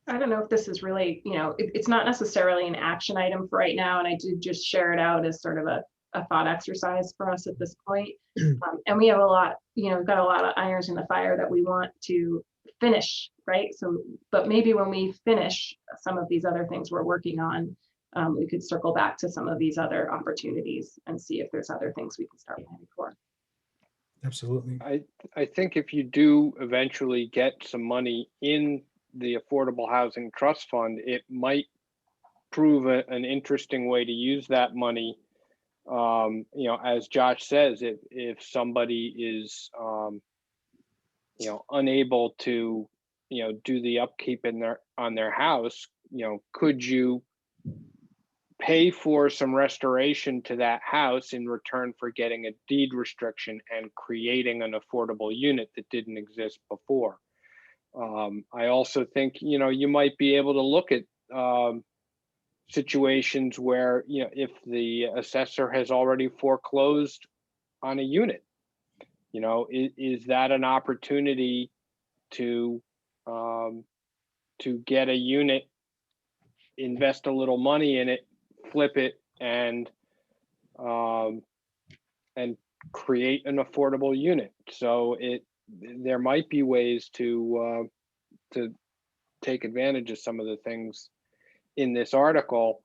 I don't know if this is really, it's not necessarily an action item for right now, and I did just share it out as sort of a thought exercise for us at this point. And we have a lot, we've got a lot of irons in the fire that we want to finish, right? So, but maybe when we finish some of these other things we're working on, we could circle back to some of these other opportunities and see if there's other things we can start planning for. Absolutely. I think if you do eventually get some money in the Affordable Housing Trust Fund, it might prove an interesting way to use that money. As Josh says, if somebody is, unable to, do the upkeep on their house, could you pay for some restoration to that house in return for getting a deed restriction and creating an affordable unit that didn't exist before? I also think, you might be able to look at situations where, if the assessor has already foreclosed on a unit, is that an opportunity to get a unit, invest a little money in it, flip it, and create an affordable unit? So there might be ways to take advantage of some of the things in this article.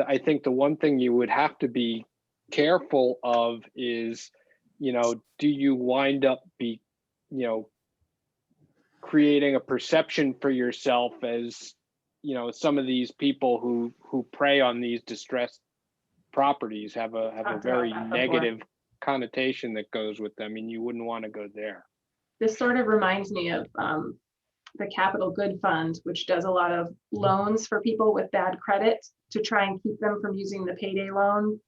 I think the one thing you would have to be careful of is, do you wind up creating a perception for yourself as, some of these people who prey on these distressed properties have a very negative connotation that goes with them, and you wouldn't want to go there. This sort of reminds me of the Capital Good Fund, which does a lot of loans for people with bad credit to try and keep them from using the payday loan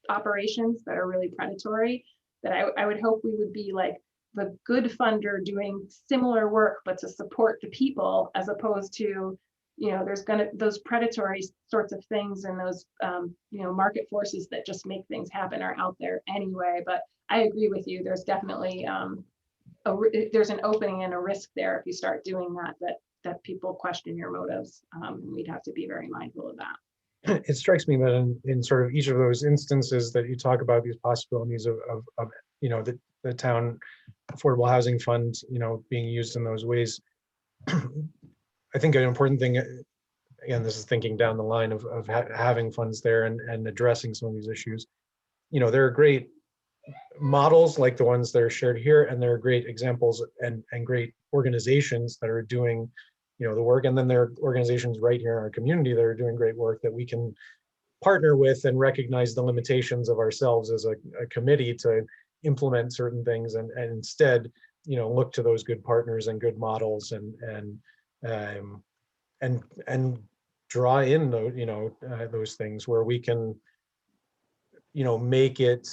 operations that are really predatory. That I would hope we would be like the good funder doing similar work, but to support the people, as opposed to, there's those predatory sorts of things and those, market forces that just make things happen are out there anyway. But I agree with you. There's definitely there's an opening and a risk there if you start doing that people question your motives. We'd have to be very mindful of that. It strikes me that in sort of each of those instances that you talk about, these possibilities of the town affordable housing fund, being used in those ways, I think an important thing, again, this is thinking down the line of having funds there and addressing some of these issues. There are great models like the ones that are shared here, and there are great examples and great organizations that are doing the work, and then there are organizations right here in our community that are doing great work that we can partner with and recognize the limitations of ourselves as a committee to implement certain things, and instead look to those good partners and good models and draw in those things where we can make it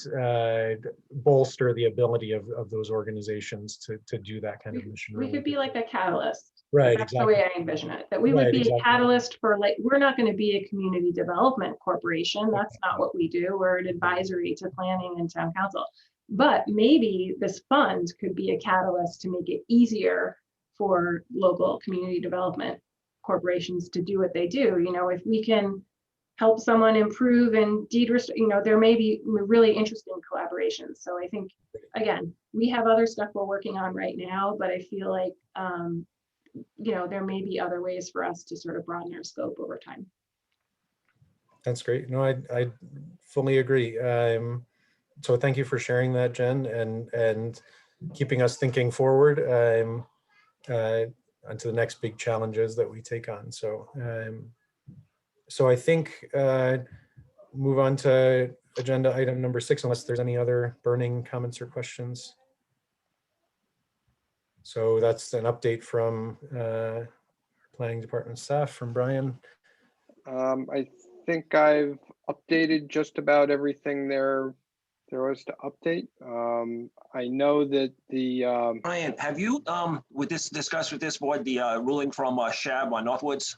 bolster the ability of those organizations to do that kind of mission. We could be like a catalyst. Right, That's exactly. the way I envision it. That we would be a catalyst for, like, we're not going to be a community development corporation. That's not what we do. We're an advisory to planning and town council. But maybe this fund could be a catalyst to make it easier for local community development corporations to do what they do. If we can help someone improve and there may be really interesting collaborations. So I think, again, we have other stuff we're working on right now, but I feel like, there may be other ways for us to sort of broaden our scope over time. That's great. No, I fully agree. So thank you for sharing that, Jen, and keeping us thinking forward onto the next big challenges that we take on. So I think move on to agenda item number 6, unless there's any other burning comments or questions. So that's an update from planning department staff, from Brian. I think I've updated just about everything there was to update. I know that the Brian, have you discussed with this board the ruling from Shab on Northwoods?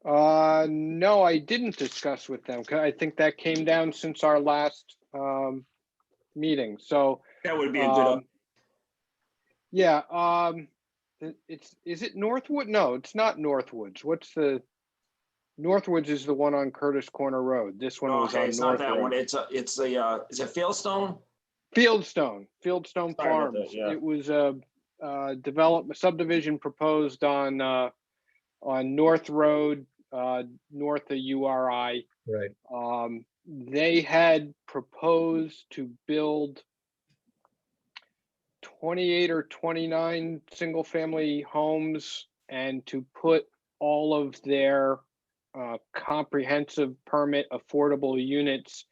no, I didn't discuss with them. I think that came down since our last meeting. So That would be a good. yeah, is it Northwood? No, it's not Northwoods. What's the, Northwoods is the one on Curtis Corner Road. This one was Okay, on it's not North that one. Road. Is it Fieldstone? Fieldstone Sorry about Farms. that, yeah. It was a development subdivision proposed on North Road, north of URI. Right. They had proposed to build 28 or 29 single-family homes and to put all of their comprehensive permit affordable units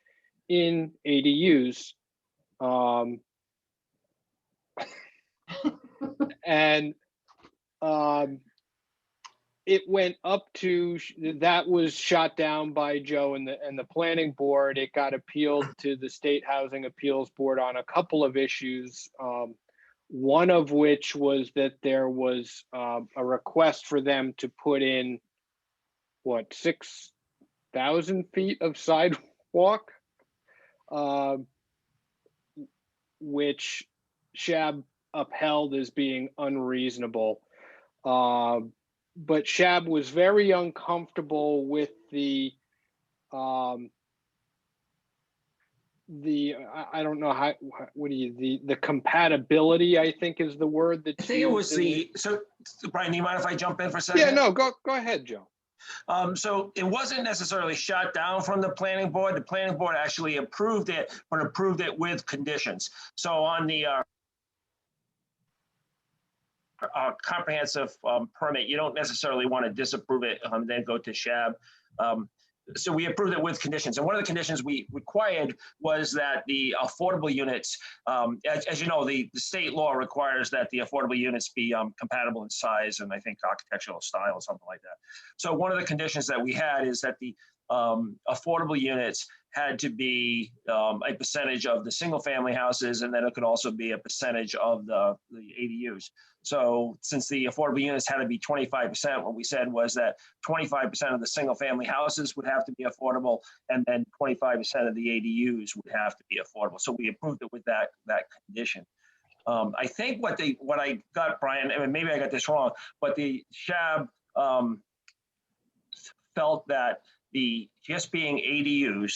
in ADUs. And it went up to, that was shot down by Joe and the planning board. It got appealed to the State Housing Appeals Board on a couple of issues. One of which was that there was a request for them to put in, what, 6,000 feet of sidewalk, which Shab upheld as being unreasonable. But Shab was very uncomfortable with the I don't know how, what do you, the compatibility, I think is the word I that's think it was used so Brian, do you mind if I jump in for a second? yeah, no, go ahead, Joe. So it wasn't necessarily shot down from the planning board. The planning board actually approved it, but approved it with conditions. So on the comprehensive permit, you don't necessarily want to disapprove it and then go to SHAB. So we approved it with conditions. And one of the conditions we required was that the affordable units, as you know, the state law requires that the affordable units be compatible in size and I think architectural style or something like that. So one of the conditions that we had is that the affordable units had to be a percentage of the single family houses, and then it could also be a percentage of the ADUs. So since the affordable units had to be 25%, what we said was that 25% of the single family houses would have to be affordable, and then 25% of the ADUs would have to be affordable. So we approved it with that condition. I think what I got, Brian, and maybe I got this wrong, but the SHAB felt that the just being ADUs,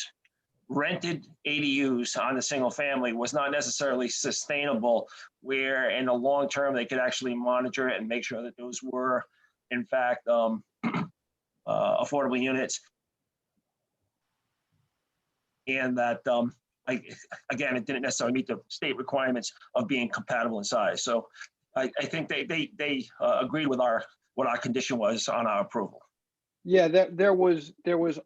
rented ADUs on the single family was not necessarily sustainable, where in the long term they could actually monitor it and make sure that those were in fact affordable units. And that, again, it didn't necessarily meet the state requirements of being compatible in size. So I think they agreed with what our condition was on our approval. Yeah, there was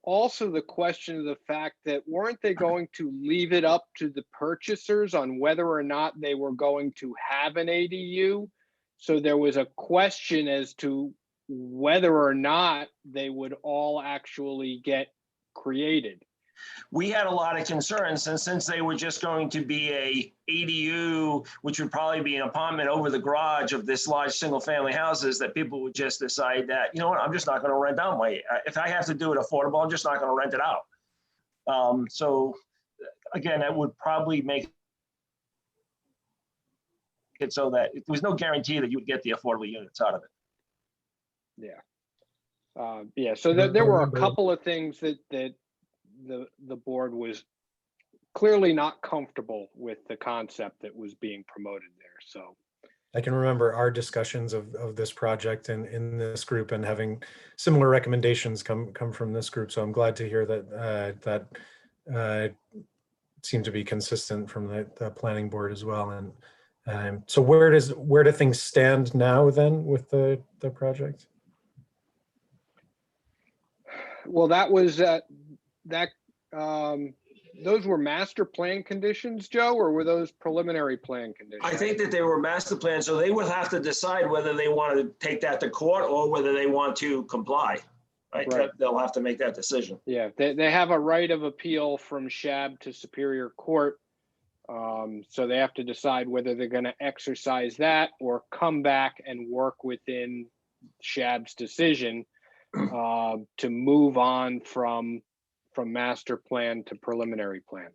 also the question of the fact that weren't they going to leave it up to the purchasers on whether or not they were going to have an ADU? So there was a question as to whether or not they would all actually get created. We had a lot of concerns, and since they were just going to be a ADU, which would probably be an apartment over the garage of this large single family houses, that people would just decide that, you know what, I'm just not going to rent out my, if I have to do it affordable, I'm just not going to rent it out. So again, that would probably make it so that there was no guarantee that you would get the affordable units out of it. Yeah. Yeah, so there were a couple of things that the board was clearly not comfortable with the concept that was being promoted there. So I can remember our discussions of this project in this group and having similar recommendations come from this group. So I'm glad to hear that that seemed to be consistent from the planning board as well. And so where do things stand now then with the project? well, that was those were master plan conditions, Joe, or were those preliminary plan conditions? I think that they were master plans, so they would have to decide whether they want to take that to court or whether they want to comply. Right. They'll have to make that decision. Yeah, they have a right of appeal from SHAB to Superior Court. So they have to decide whether they're going to exercise that or come back and work within SHAB's decision to move on from master plan to preliminary plan.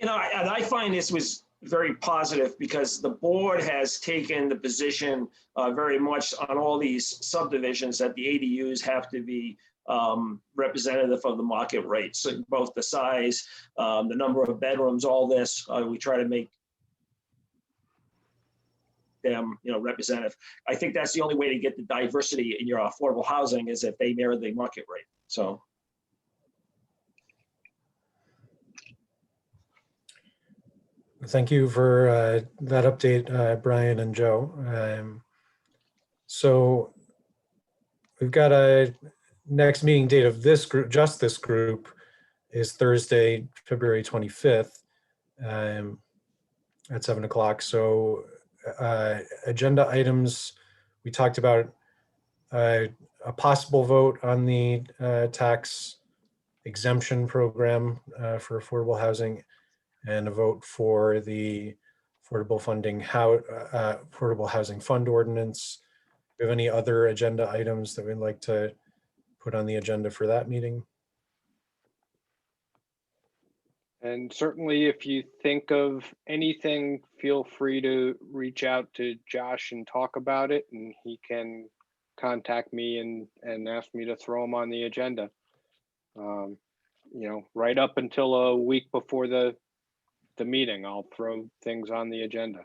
You know, and I find this was very positive because the board has taken the position very much on all these subdivisions that the ADUs have to be representative of the market rates, so both the size, the number of bedrooms, all this, we try to make them, representative. I think that's the only way to get the diversity in your affordable housing is if they mirror the market rate. So. Thank you for that update, Brian and Joe. So we've got a next meeting date of this group, just this group, is Thursday, February 25th at 7 o'clock. So agenda items, we talked about a possible vote on the tax exemption program for affordable housing, and a vote for the affordable housing fund ordinance. Do you have any other agenda items that we'd like to put on the agenda for that meeting? And certainly if you think of anything, feel free to reach out to Josh and talk about it, and he can contact me and ask me to throw them on the agenda. Right up until a week before the meeting, I'll throw things on the agenda.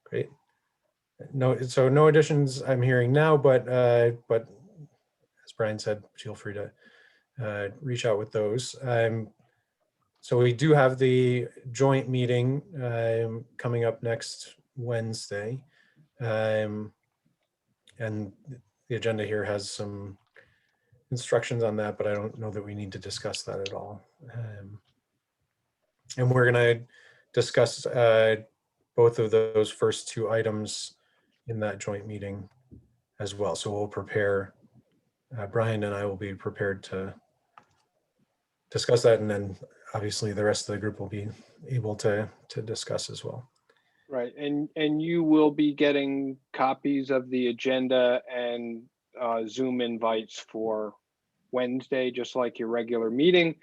Great. So no additions I'm hearing now, but as Brian said, feel free to reach out with those. So we do have the joint meeting coming up next Wednesday. And the agenda here has some instructions on that, but I don't know that we need to discuss that at all. And we're going to discuss both of those first two items in that joint meeting as well. So we'll prepare, Brian and I will be prepared to discuss that, and then obviously the rest of the group will be able to discuss as well. Right, and you will be getting copies of the agenda and Zoom invites for Wednesday, just like your regular meeting.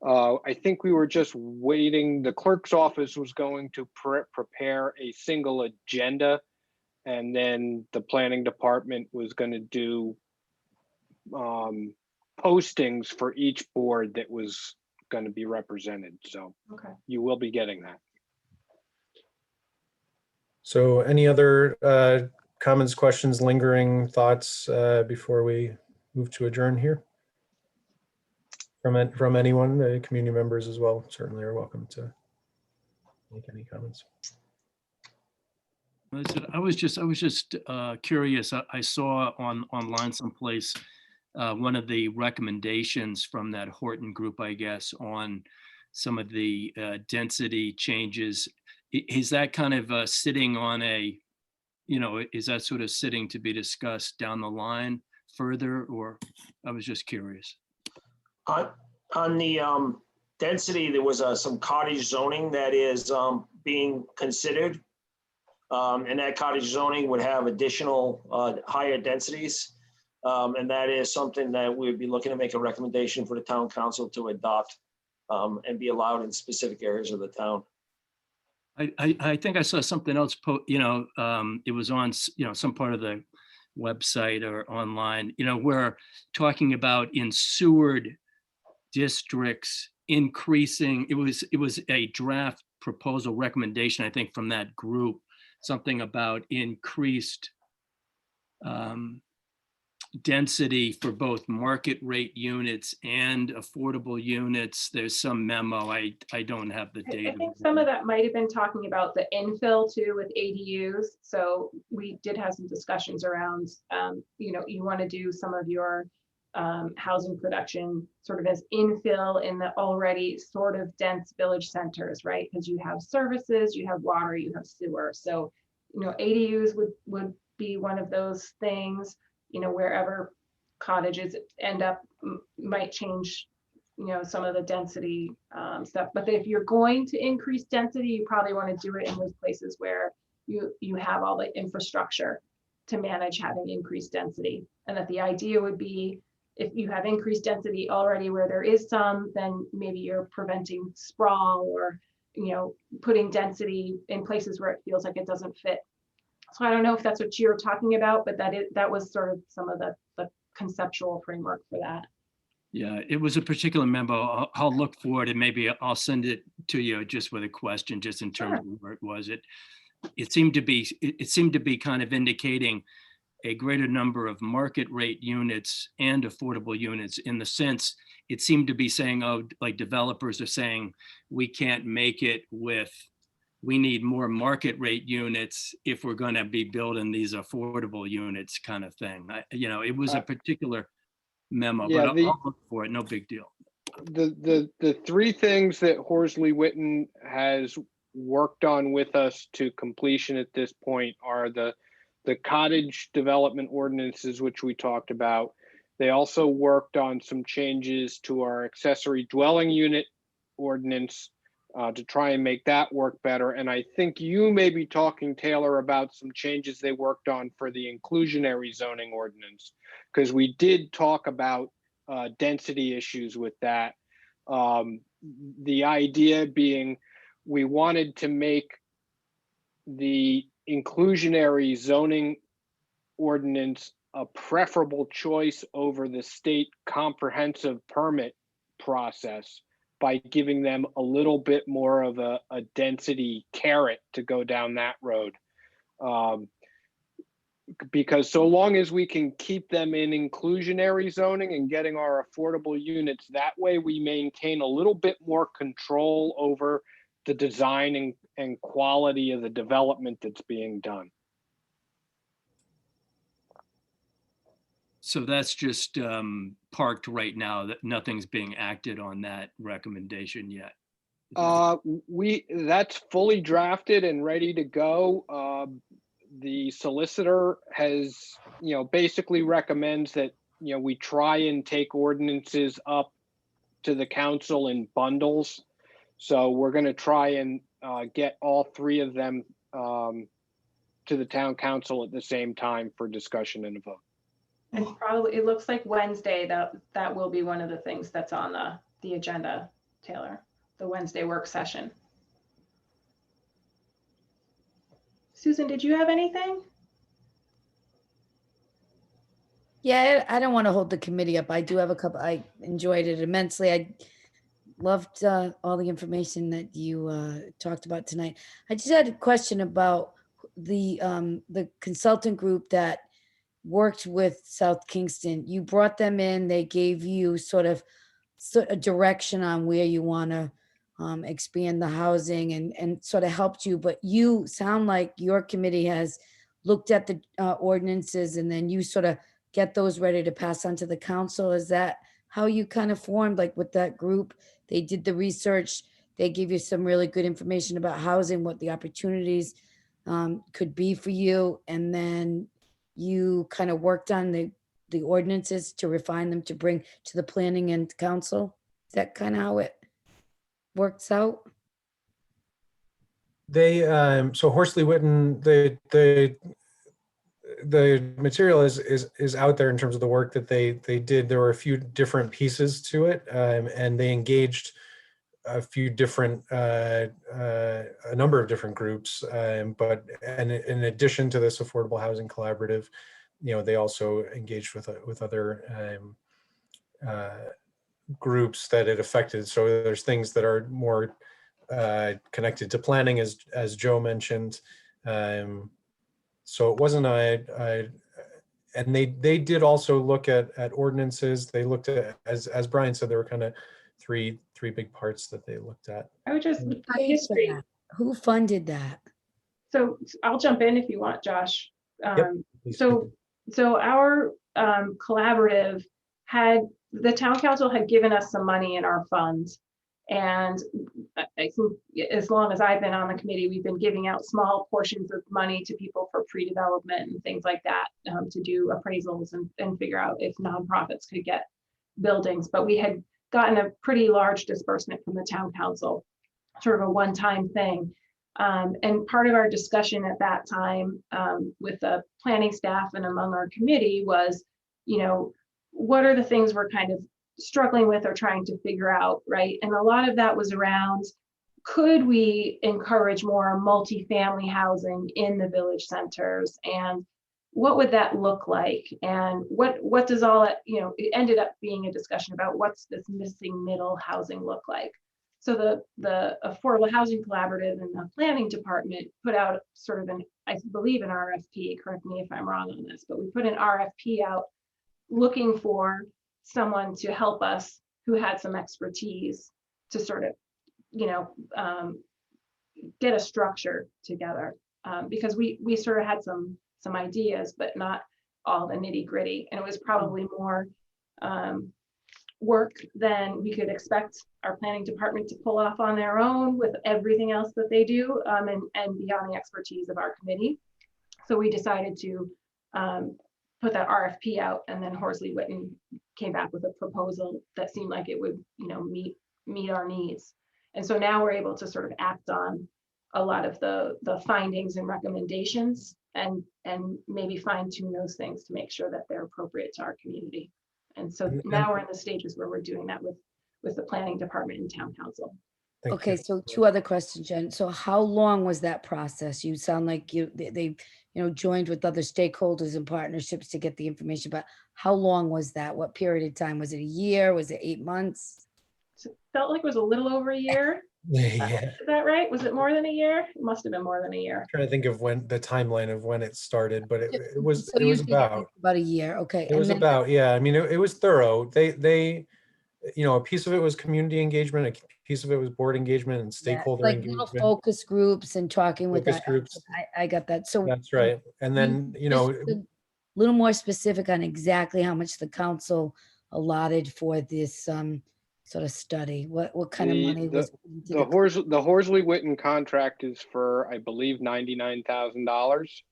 I think we were just waiting. The clerk's office was going to prepare a single agenda, and then the planning department was going to do postings for each board that was going to be represented. So Okay. you will be getting that. So any other comments, questions, lingering thoughts before we move to adjourn here? From anyone, the community members as well, certainly are welcome to make any comments. I was just curious. I saw online someplace one of the recommendations from that Horton group, I guess, on some of the density changes. Is that kind of sitting on a, is that sort of sitting to be discussed down the line further, or I was just curious. On the density, there was some cottage zoning that is being considered. And that cottage zoning would have additional higher densities. And that is something that we'd be looking to make a recommendation for the town council to adopt and be allowed in specific areas of the town. I think I saw something else, it was on, some part of the website or online, we're talking about in Seward districts increasing, it was a draft proposal recommendation, I think, from that group, something about increased density for both market rate units and affordable units. There's some memo. I don't have the data. I think some of that might have been talking about the infill too with ADUs. So we did have some discussions around, you want to do some of your housing production sort of as infill in the already sort of dense village centers, right? Because you have services, you have water, you have sewer. So, ADUs would be one of those things. Wherever cottages end up might change, some of the density stuff. But if you're going to increase density, you probably want to do it in those places where you have all the infrastructure to manage having increased density. And that the idea would be, if you have increased density already where there is some, then maybe you're preventing sprawl or, putting density in places where it feels like it doesn't fit. So I don't know if that's what you're talking about, but that was sort of some of the conceptual framework for that. Yeah, it was a particular memo. I'll look for it and maybe I'll send it to you just with a question, just in terms of where it was. It seemed to be kind of indicating a greater number of market rate units and affordable units, in the sense it seemed to be saying, oh, like developers are saying, we can't make it with, we need more market rate units if we're going to be building these affordable units, kind of thing. It was a particular memo, Yeah, but I'll look for it. No big deal. the three things that Horsley Witten has worked on with us to completion at this point are the cottage development ordinances, which we talked about. They also worked on some changes to our accessory dwelling unit ordinance to try and make that work better. And I think you may be talking, Taylor, about some changes they worked on for the inclusionary zoning ordinance, because we did talk about density issues with that. The idea being we wanted to make the inclusionary zoning ordinance a preferable choice over the state comprehensive permit process by giving them a little bit more of a density carrot to go down that road. Because so long as we can keep them in inclusionary zoning and getting our affordable units, that way we maintain a little bit more control over the design and quality of the development that's being done. So that's just parked right now, that nothing's being acted on that recommendation yet. That's fully drafted and ready to go. The solicitor has, basically recommends that, we try and take ordinances up to the council in bundles. So we're going to try and get all three of them to the town council at the same time for discussion and a vote. And probably, it looks like Wednesday, that will be one of the things that's on the agenda, Taylor, the Wednesday work session. Susan, did you have anything? Yeah, I don't want to hold the committee up. I do have a couple. I enjoyed it immensely. I loved all the information that you talked about tonight. I just had a question about the consultant group that worked with South Kingston. You brought them in. They gave you sort of a direction on where you want to expand the housing and sort of helped you. But you sound like your committee has looked at the ordinances and then you sort of get those ready to pass on to the council. Is that how you kind of formed, like with that group? They did the research. They gave you some really good information about housing, what the opportunities could be for you. And then you kind of worked on the ordinances to refine them to bring to the planning and council. Is that kind of how it works out? They so Horsley Witten, the material is out there in terms of the work that they did. There were a few different pieces to it, and they engaged a few different a number of different groups, but in addition to this affordable housing collaborative, they also engaged with other groups that it affected. So there's things that are more connected to planning, as Joe mentioned. So it wasn't and they did also look at ordinances. They looked at, as Brian said, there were kind of three big parts that they looked at. I would just, Who for paid for history. that? Who funded that? So I'll jump in if you want, Josh. Please So our collaborative the town council had given us some money in our funds. And I think as long as I've been on the committee, we've been giving out small portions of money to people for pre-development and things like that, to do appraisals and figure out if nonprofits could get buildings. But we had gotten a pretty large disbursement from the town council, sort of a one-time thing. And part of our discussion at that time with the planning staff and among our committee was, what are the things we're kind of struggling with or trying to figure out, right? And a lot of that was around could we encourage more multifamily housing in the village centers, and what would that look like? And what does all that, it ended up being a discussion about what's this missing middle housing look like. So the Affordable Housing Collaborative and the Planning Department put out sort of I believe an RFP, correct me if I'm wrong on this, but we put an RFP out looking for someone to help us who had some expertise to sort of, get a structure together, because we sort of had some ideas, but not all the nitty gritty. And it was probably more work than we could expect our planning department to pull off on their own with everything else that they do, and beyond the expertise of our committee. So we decided to put that RFP out, and then Horsley Witten came back with a proposal that seemed like it would, meet our needs. And so now we're able to sort of act on a lot of the findings and recommendations, and maybe fine tune those things to make sure that they're appropriate to our community. And so now we're in the stages where we're doing that with the planning department and town council. Thank Okay, you. so two other questions, Jen. So how long was that process? You sound like they joined with other stakeholders and partnerships to get the information, but how long was that? What period of time? Was it a year? Was it 8 months? So it felt like it was a little over a year. Yeah. Is that right? Was it more than a year? It must have been more than a year. Trying to think of when the timeline of when it started, but it was So it was usually about a year. Okay. it was about, yeah. I mean, it was thorough. They a piece of it was community engagement, a piece of it was board engagement and stakeholder like little engagement, focus groups and talking with focus groups. I got that. So That's right. And then just a little more specific on exactly how much the council allotted for this sort of study. What kind of money was put into The Horsley Witten contract is for, I believe, $99,000.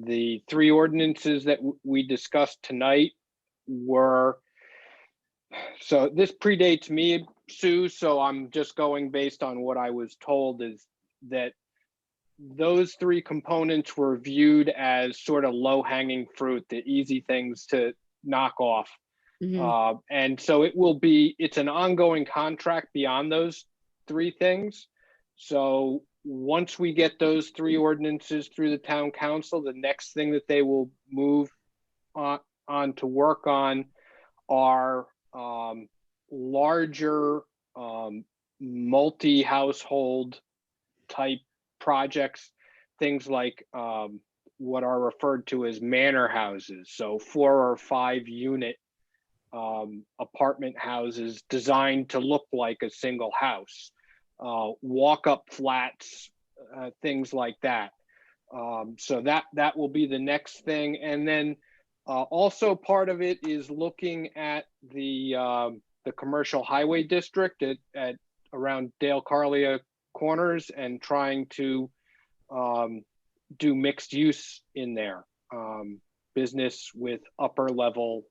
The three ordinances that we discussed tonight were, so this predates me, Sue, so I'm just going based on what I was told, is that those three components were viewed as sort of low-hanging fruit, the easy things to knock off. And so it's an ongoing contract beyond those three things. So once we get those three ordinances through the town council, the next thing that they will move on to work on are larger multi-household type projects, things like what are referred to as manor houses. So 4 or 5 unit apartment houses designed to look like a single house, walk-up flats, things like that. So that will be the next thing. And then also part of it is looking at the commercial highway district at around Dale Carlia Corners and trying to do mixed use in there. Business with upper level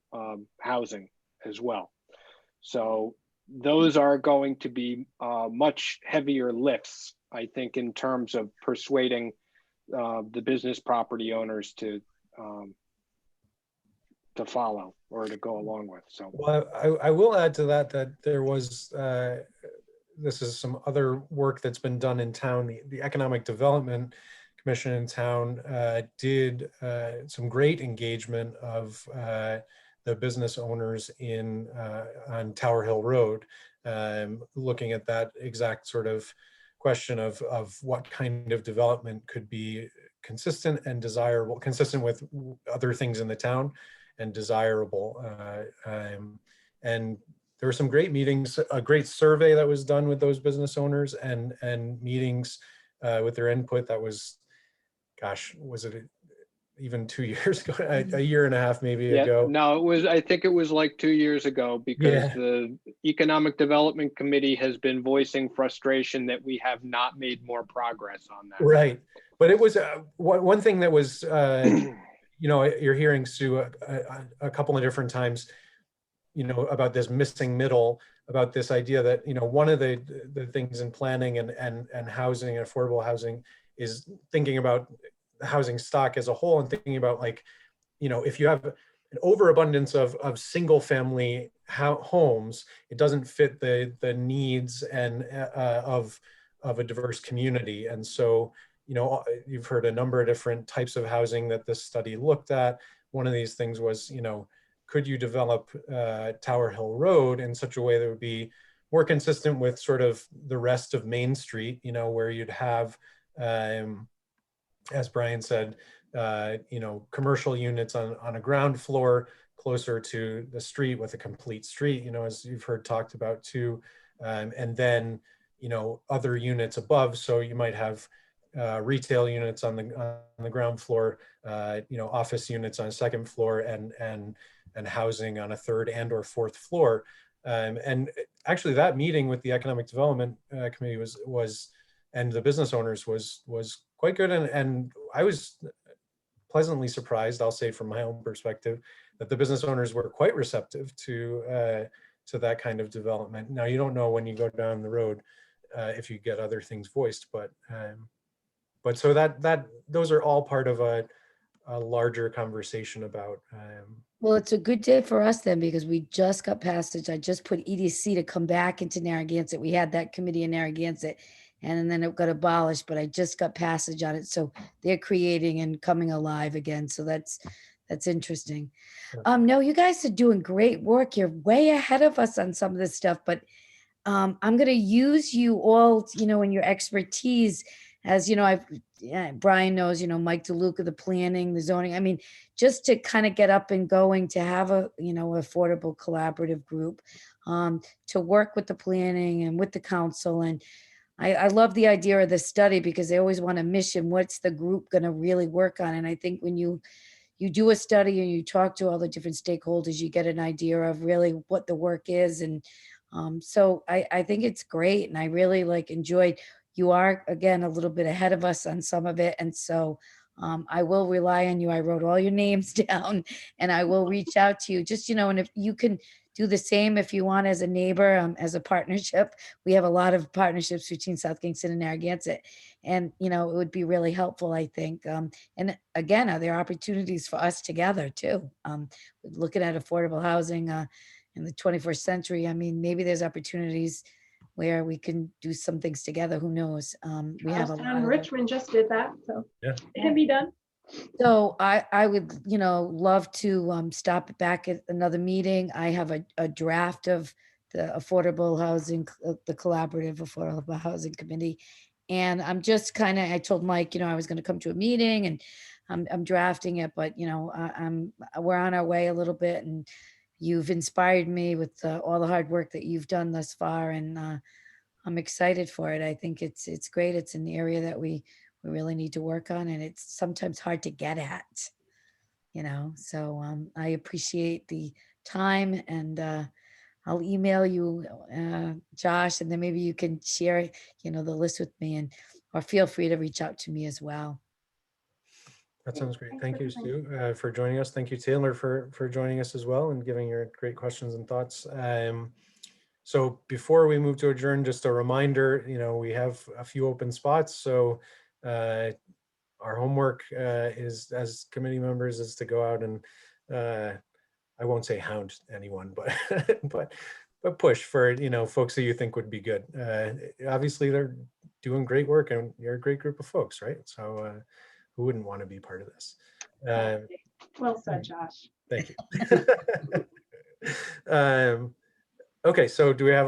housing as well. So those are going to be much heavier lifts, I think, in terms of persuading the business property owners to follow or to go along with. So, well, I will add to that there was this is some other work that's been done in town. The Economic Development Commission in town did some great engagement of the business owners on Tower Hill Road, looking at that exact sort of question of what kind of development could be consistent and desirable, consistent with other things in the town and desirable. And there were some great meetings, a great survey that was done with those business owners and meetings with their input. That was, gosh, was it even 2 years ago, a year and a half maybe ago? No, I think it was like 2 years ago, because the Economic Development Committee has been voicing frustration that we have not made more progress on that. Right. But it was one thing that was, you're hearing, Sue, a couple of different times, about this missing middle, about this idea that, one of the things in planning and housing and affordable housing is thinking about housing stock as a whole and thinking about, like, if you have an overabundance of single family homes. It doesn't fit the needs and of a diverse community. And so, you know, you've heard a number of different types of housing that this study looked at. One of these things was, you know, could you develop Tower Hill Road in such a way that would be more consistent with sort of the rest of Main Street, you know, where you'd have, as Brian said, you know, commercial units on a ground floor closer to the street with a complete street, you know, as you've heard talked about too. And then, you know, other units above. So you might have retail units on the ground floor, you know, office units on a second floor, and housing on a third and or fourth floor. And actually that meeting with the Economic Development Committee was and the business owners was quite good. And I was pleasantly surprised, I'll say from my own perspective, that the business owners were quite receptive to that kind of development. Now, you don't know when you go down the road if you get other things voiced, but so that those are all part of a larger conversation about. Well, it's a good day for us then, because we just got passage. I just put EDC to come back into Narragansett. We had that committee in Narragansett, and then it got abolished, but I just got passage on it. So they're creating and coming alive again. So that's interesting. No, you guys are doing great work. You're way ahead of us on some of this stuff, but I'm going to use you all, you know, in your expertise. As you know, Brian knows, you know, Mike DeLuca, the planning, the zoning. I mean, just to kind of get up and going, to have a, you know, affordable collaborative group, to work with the planning and with the council. And I love the idea of the study, because they always want a mission. What's the group going to really work on? And I think when you do a study and you talk to all the different stakeholders, you get an idea of really what the work is. And so I think it's great. And I really enjoyed, you are, again, a little bit ahead of us on some of it. And so I will rely on you. I wrote all your names down, and I will reach out to you, just, you know, and if you can do the same if you want, as a neighbor, as a partnership. We have a lot of partnerships between South Kingston and Narragansett, and, you know, it would be really helpful, I think. And again, are there opportunities for us together too? Looking at affordable housing in the 21st century. I mean, maybe there's opportunities where we can do some things together. Who knows? We have a lot Charlestown, of Richmond just did that, so Yeah. it can be done. So I would, you know, love to stop back at another meeting. I have a draft of the affordable housing, the collaborative affordable housing committee. And I'm just I told Mike, you know, I was going to come to a meeting, and I'm drafting it, but, you know, we're on our way a little bit, and you've inspired me with all the hard work that you've done thus far. And I'm excited for it. I think it's great. It's an area that we really need to work on, and it's sometimes hard to get at, you know. So I appreciate the time, and I'll email you, Josh, and then maybe you can share, you know, the list with me, and or feel free to reach out to me as well. That sounds great. Thanks Thank for you, coming. Sue, for joining us. Thank you, Taylor, for joining us as well and giving your great questions and thoughts. So before we move to adjourn, just a reminder, you know, we have a few open spots. So our homework is, as committee members, is to go out and I won't say hound anyone, but but push for, you know, folks that you think would be good. Obviously, they're doing great work, and you're a great group of folks, right? So who wouldn't want to be part of this? Well said, Josh. Thank you. Okay, so do we have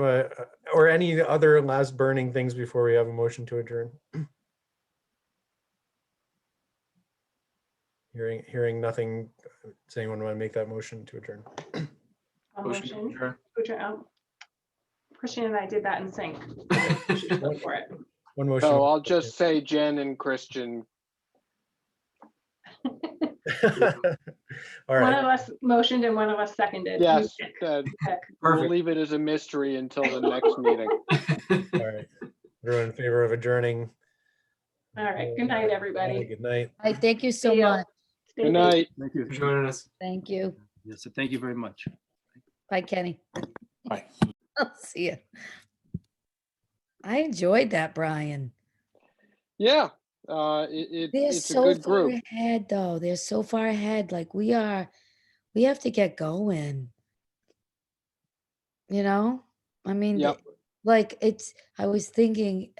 or any other last burning things before we have a motion to adjourn? Hearing nothing, does anyone want to make that motion to adjourn? A Motion to motion. adjourn. Christian and I did that in sync. Go for it. One motion. So I'll just say Jen and Christian. All One right. of us motioned and one of us seconded. You Yes, pick. we'll Perfect. leave it as a mystery until the next meeting. All right. Everyone in favor of adjourning? All right. Good night, everybody. Good night. Thank you so See ya. much. Stay Good safe. night. Thank you. For joining us. Thank you. Yes, so thank you very much. Bye, Kenny. Bye. I'll see you. I enjoyed that, Brian. Yeah, They're it's a so good far group. ahead, though. They're so far ahead. Like we are we have to get going. You know, I mean, Yep. like I was thinking,